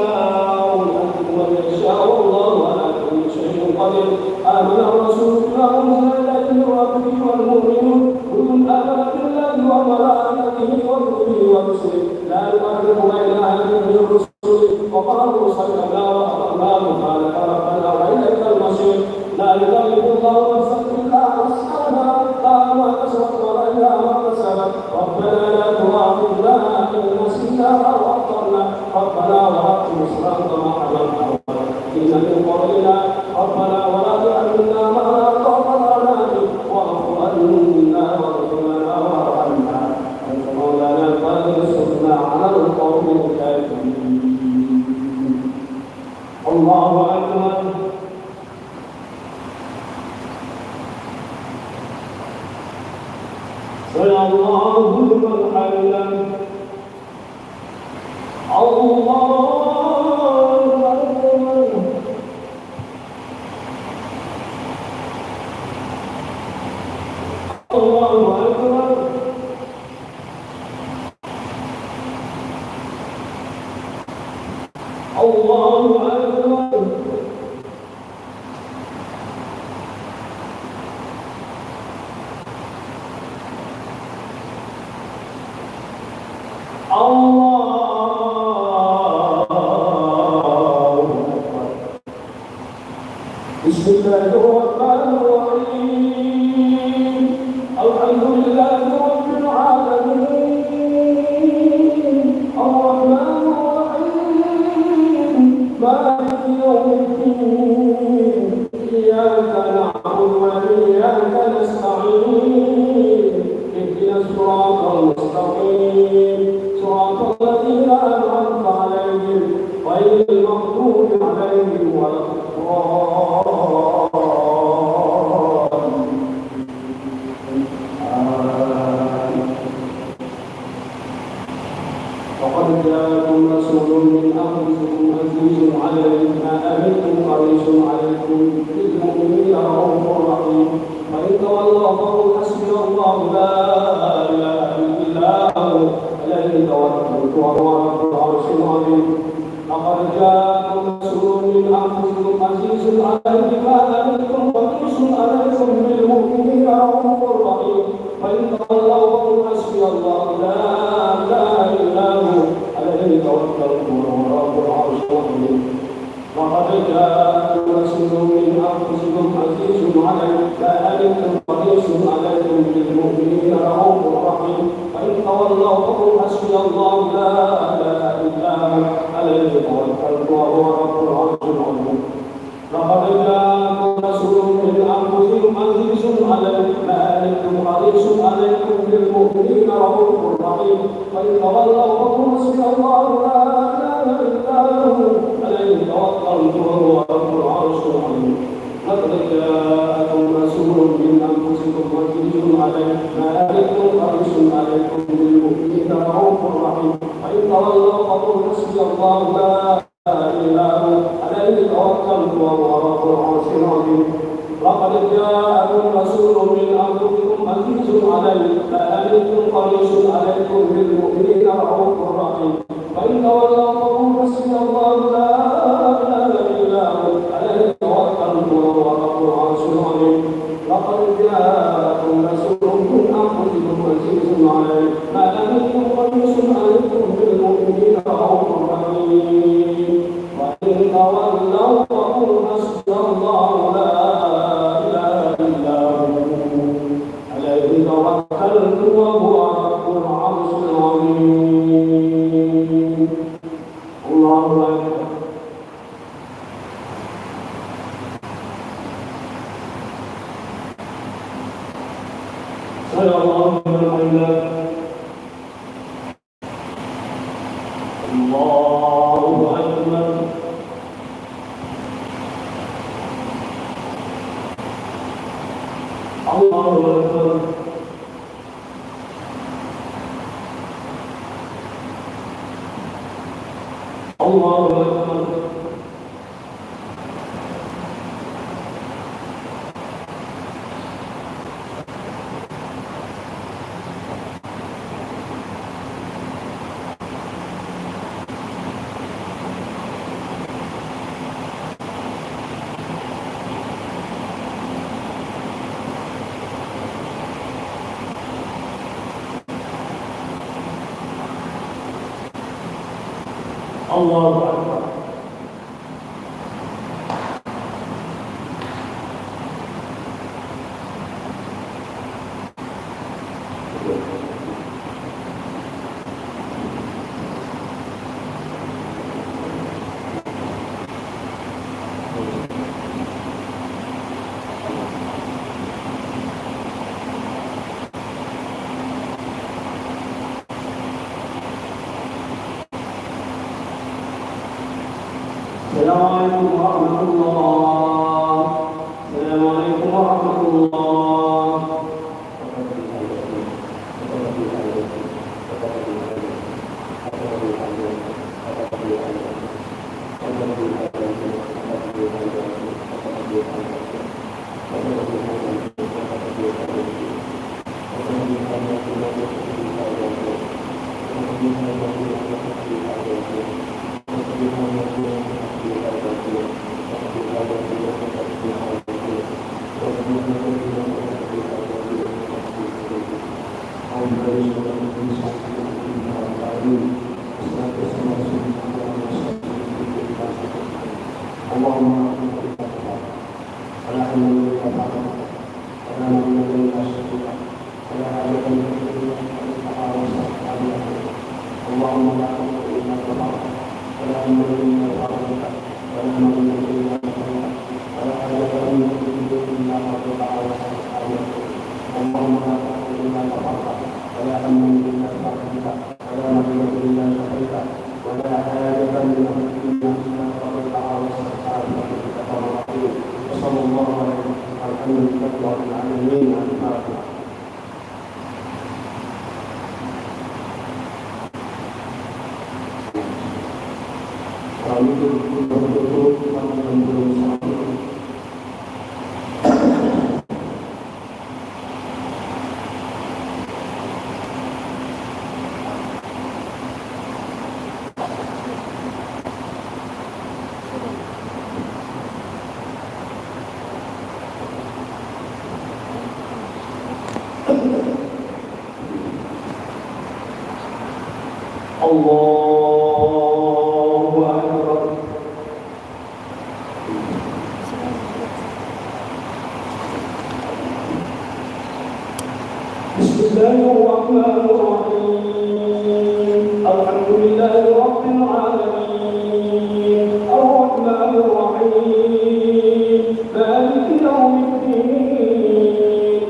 Speaker 2: ويعذب من يشاء والله على كل شيء قدير. امن الرسول بما انزل اليه من ربه والمؤمنون كل امن بالله وملائكته وكتبه ورسله لا نفرق بين احد من رسله وقالوا سمعنا واطعنا غفرانك ربنا واليك المصير. لا يكلف الله نفسا الا وسعها لها ما كسبت وعليها ما اكتسبت. ربنا لا تؤاخذنا ان نسينا او اخطانا ربنا ولا تحملنا كما حملته على الذين من قبلنا ربنا ولا تحملنا ما لا طاقه لنا به واعف عنا واغفر لنا وارحمنا انت مولانا فانصرنا على القوم الكافرين. الله اكبر. سمع الله لمن حمده. الله اكبر. الله اكبر. الله اكبر. الله الرحمن الرحيم الحمد لله رب العالمين الرحمن الرحيم مالك يوم الدين إياك نعبد وإياك نستعين اهدنا الصراط المستقيم صراط الذين أنعمت عليهم غير المغضوب عليهم ولا وقد جاءكم رسول من أنفسكم عزيز عليه ما أنتم حريص عليكم بالمؤمنين رؤوف رحيم فإن تولوا فقل حسبي الله لا إله إلا هو عليه توكلت وهو رب العرش العظيم لقد جاءكم رسول من أنفسكم عزيز عليه ما أنتم حريص عليكم بالمؤمنين رؤوف رحيم فإن تولوا فقل حسبي الله لا إله إلا هو عليه توكلت وهو رب العرش العظيم لقد جاءكم رسول من أنفسكم عزيز عليه ما أنتم حريص عليكم بالمؤمنين رؤوف رحيم فإن تولوا فقل حسبي الله لا إله إلا هو عليه توكلت وهو رب العرش العظيم لقد جاءكم رسول من أنفسكم عزيز عليه ما أنتم حريص عليكم بالمؤمنين رؤوف رحيم فإن تولوا فقل حسبي الله لا إله إلا هو عليه توكلت وهو رب العرش العظيم لقد جاءكم رسول من أنفسكم عزيز عليه ما أنتم حريص عليكم بالمؤمنين رؤوف رحيم فإن تولوا فقل حسبي الله لا إله عليه توكلت وهو رب العرش العظيم لقد جاءكم رسول من أنفسكم عزيز عليه ما أنتم حريص عليكم بالمؤمنين رؤوف رحيم فإن تولوا فقل حسبي الله لا إله إلا هو عليه توكلت وهو رب العرش العظيم لقد جاءكم رسول من أنفسكم عزيز عليه ما أنتم حريص عليكم بالمؤمنين رؤوف رحيم وإن تولوا فقل حسبي الله لا إله إلا هو عليه توكلت وهو رب العرش العظيم الله أكبر سمع الله لمن حمده الله أكبر الله أكبر الله أكبر الله أكبر السلام عليكم ورحمة الله السلام عليكم ورحمة الله اللهم لا تغفر إلا غفرت ولا أمر إلا فرجت ولا مغنى إلا غفرت ولا حاجة إلا تريد إلا قضيتها وسألت اللهم لا تغفر إلا غفرت ولا أمر إلا فرجت ولا مغنى إلا غفرت ولا حاجة إلا إلا قضيتها وسألت وصلى الله عليه الحمد لله رب العالمين. الفاتحة. الله أكبر. بسم الله الرحمن الرحيم. الحمد لله رب العالمين الرحمن الرحيم مالك يوم الدين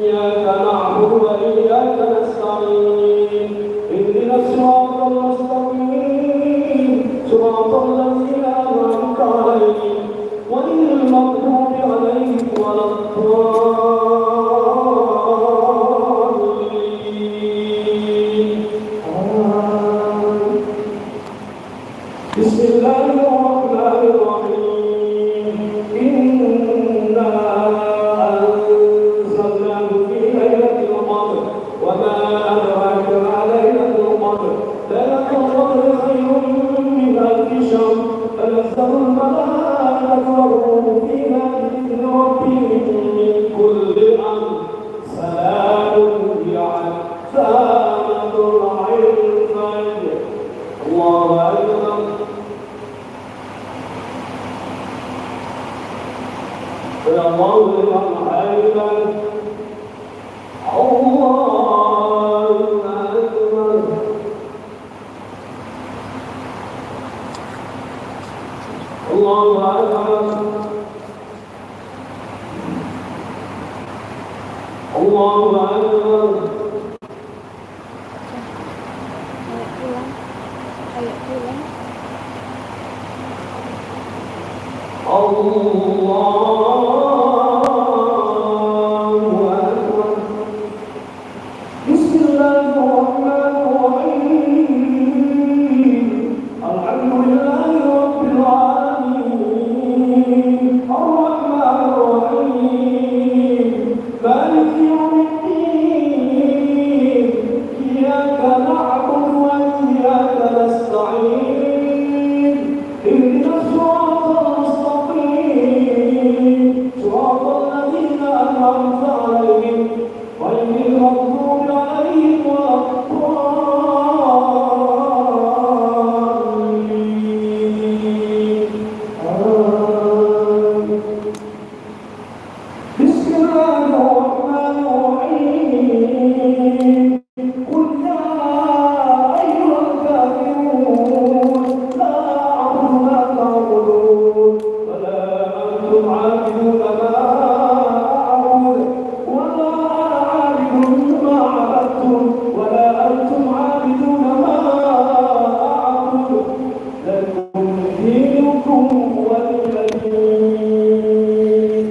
Speaker 2: إياك نعبد وإياك نستعين اهدنا الصراط المستقيم صراط الذين أنعمت عليهم غير المغضوب عليهم ولا الضالين. بسم الله الرحمن الرحيم. إنا أنزلناه في ليلة القدر وما أدراك ما ليلة القدر ليلة القدر خير من ألف شهر تنزل الملائكة والروح فيها بإذن ربهم من كل أمر سلام هي حتى مطلع الفجر. الله أكبر. يا الله لمن حمده. الله أكبر. الله أكبر. الله أكبر. بسم الله الرحمن الرحيم. الحمد لله رب العالمين الرحمن الرحيم مالك يوم الدين إياك نعبد وإياك نستعين اهدنا الصراط المستقيم صراط الذين أنعمت عليهم غير المغضوب عليهم ولا الضالين. بسم الله الرحمن الرحيم. قل يا أيها الكافرون لا أعبد ما تعبدون ولا أنتم عابدون ما أعبد ولا أنا عابد ما عبدتم ولا أنتم عابدون ما أعبد لكم دينكم ولي دين.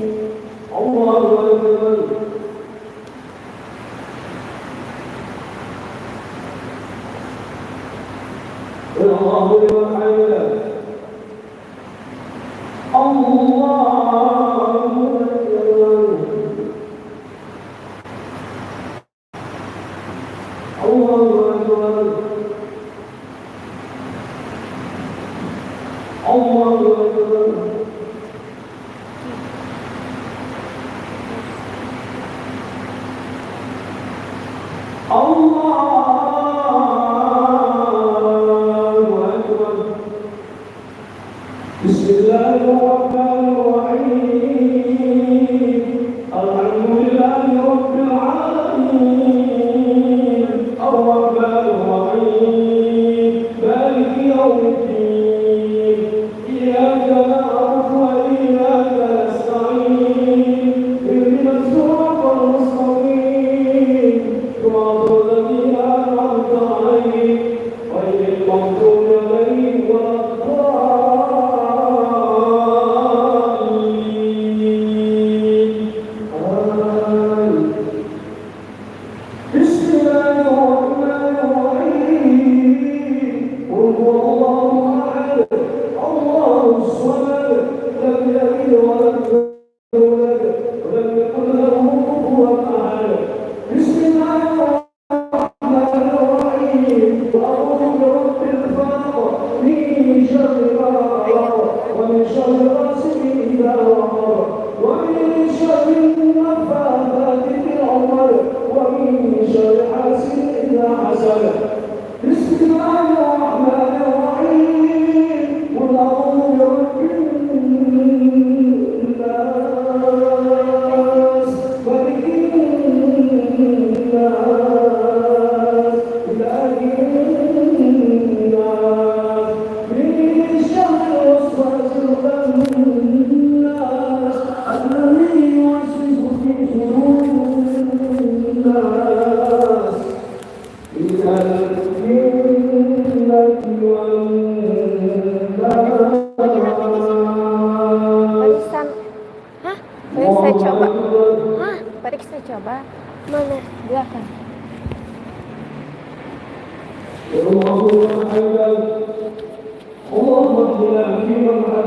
Speaker 2: الله أكبر. الله لمن حمده. الله أكبر. الله أكبر. الله أكبر. الله أكبر. بسم الله الرحمن الرحيم. الحمد لله شر حاسد إذا حسد بسم الله الرحمن الرحيم قل أعوذ برب الناس ملك الناس إله الناس من شر الوسواس الخناس الذي يوسوس في صدور الناس من الجنة والناس.
Speaker 3: Barisan. Hah? Mari saya coba. Hah? Mari saya coba. Mana? Belakang.
Speaker 2: اللهم اهدنا فيمن هديت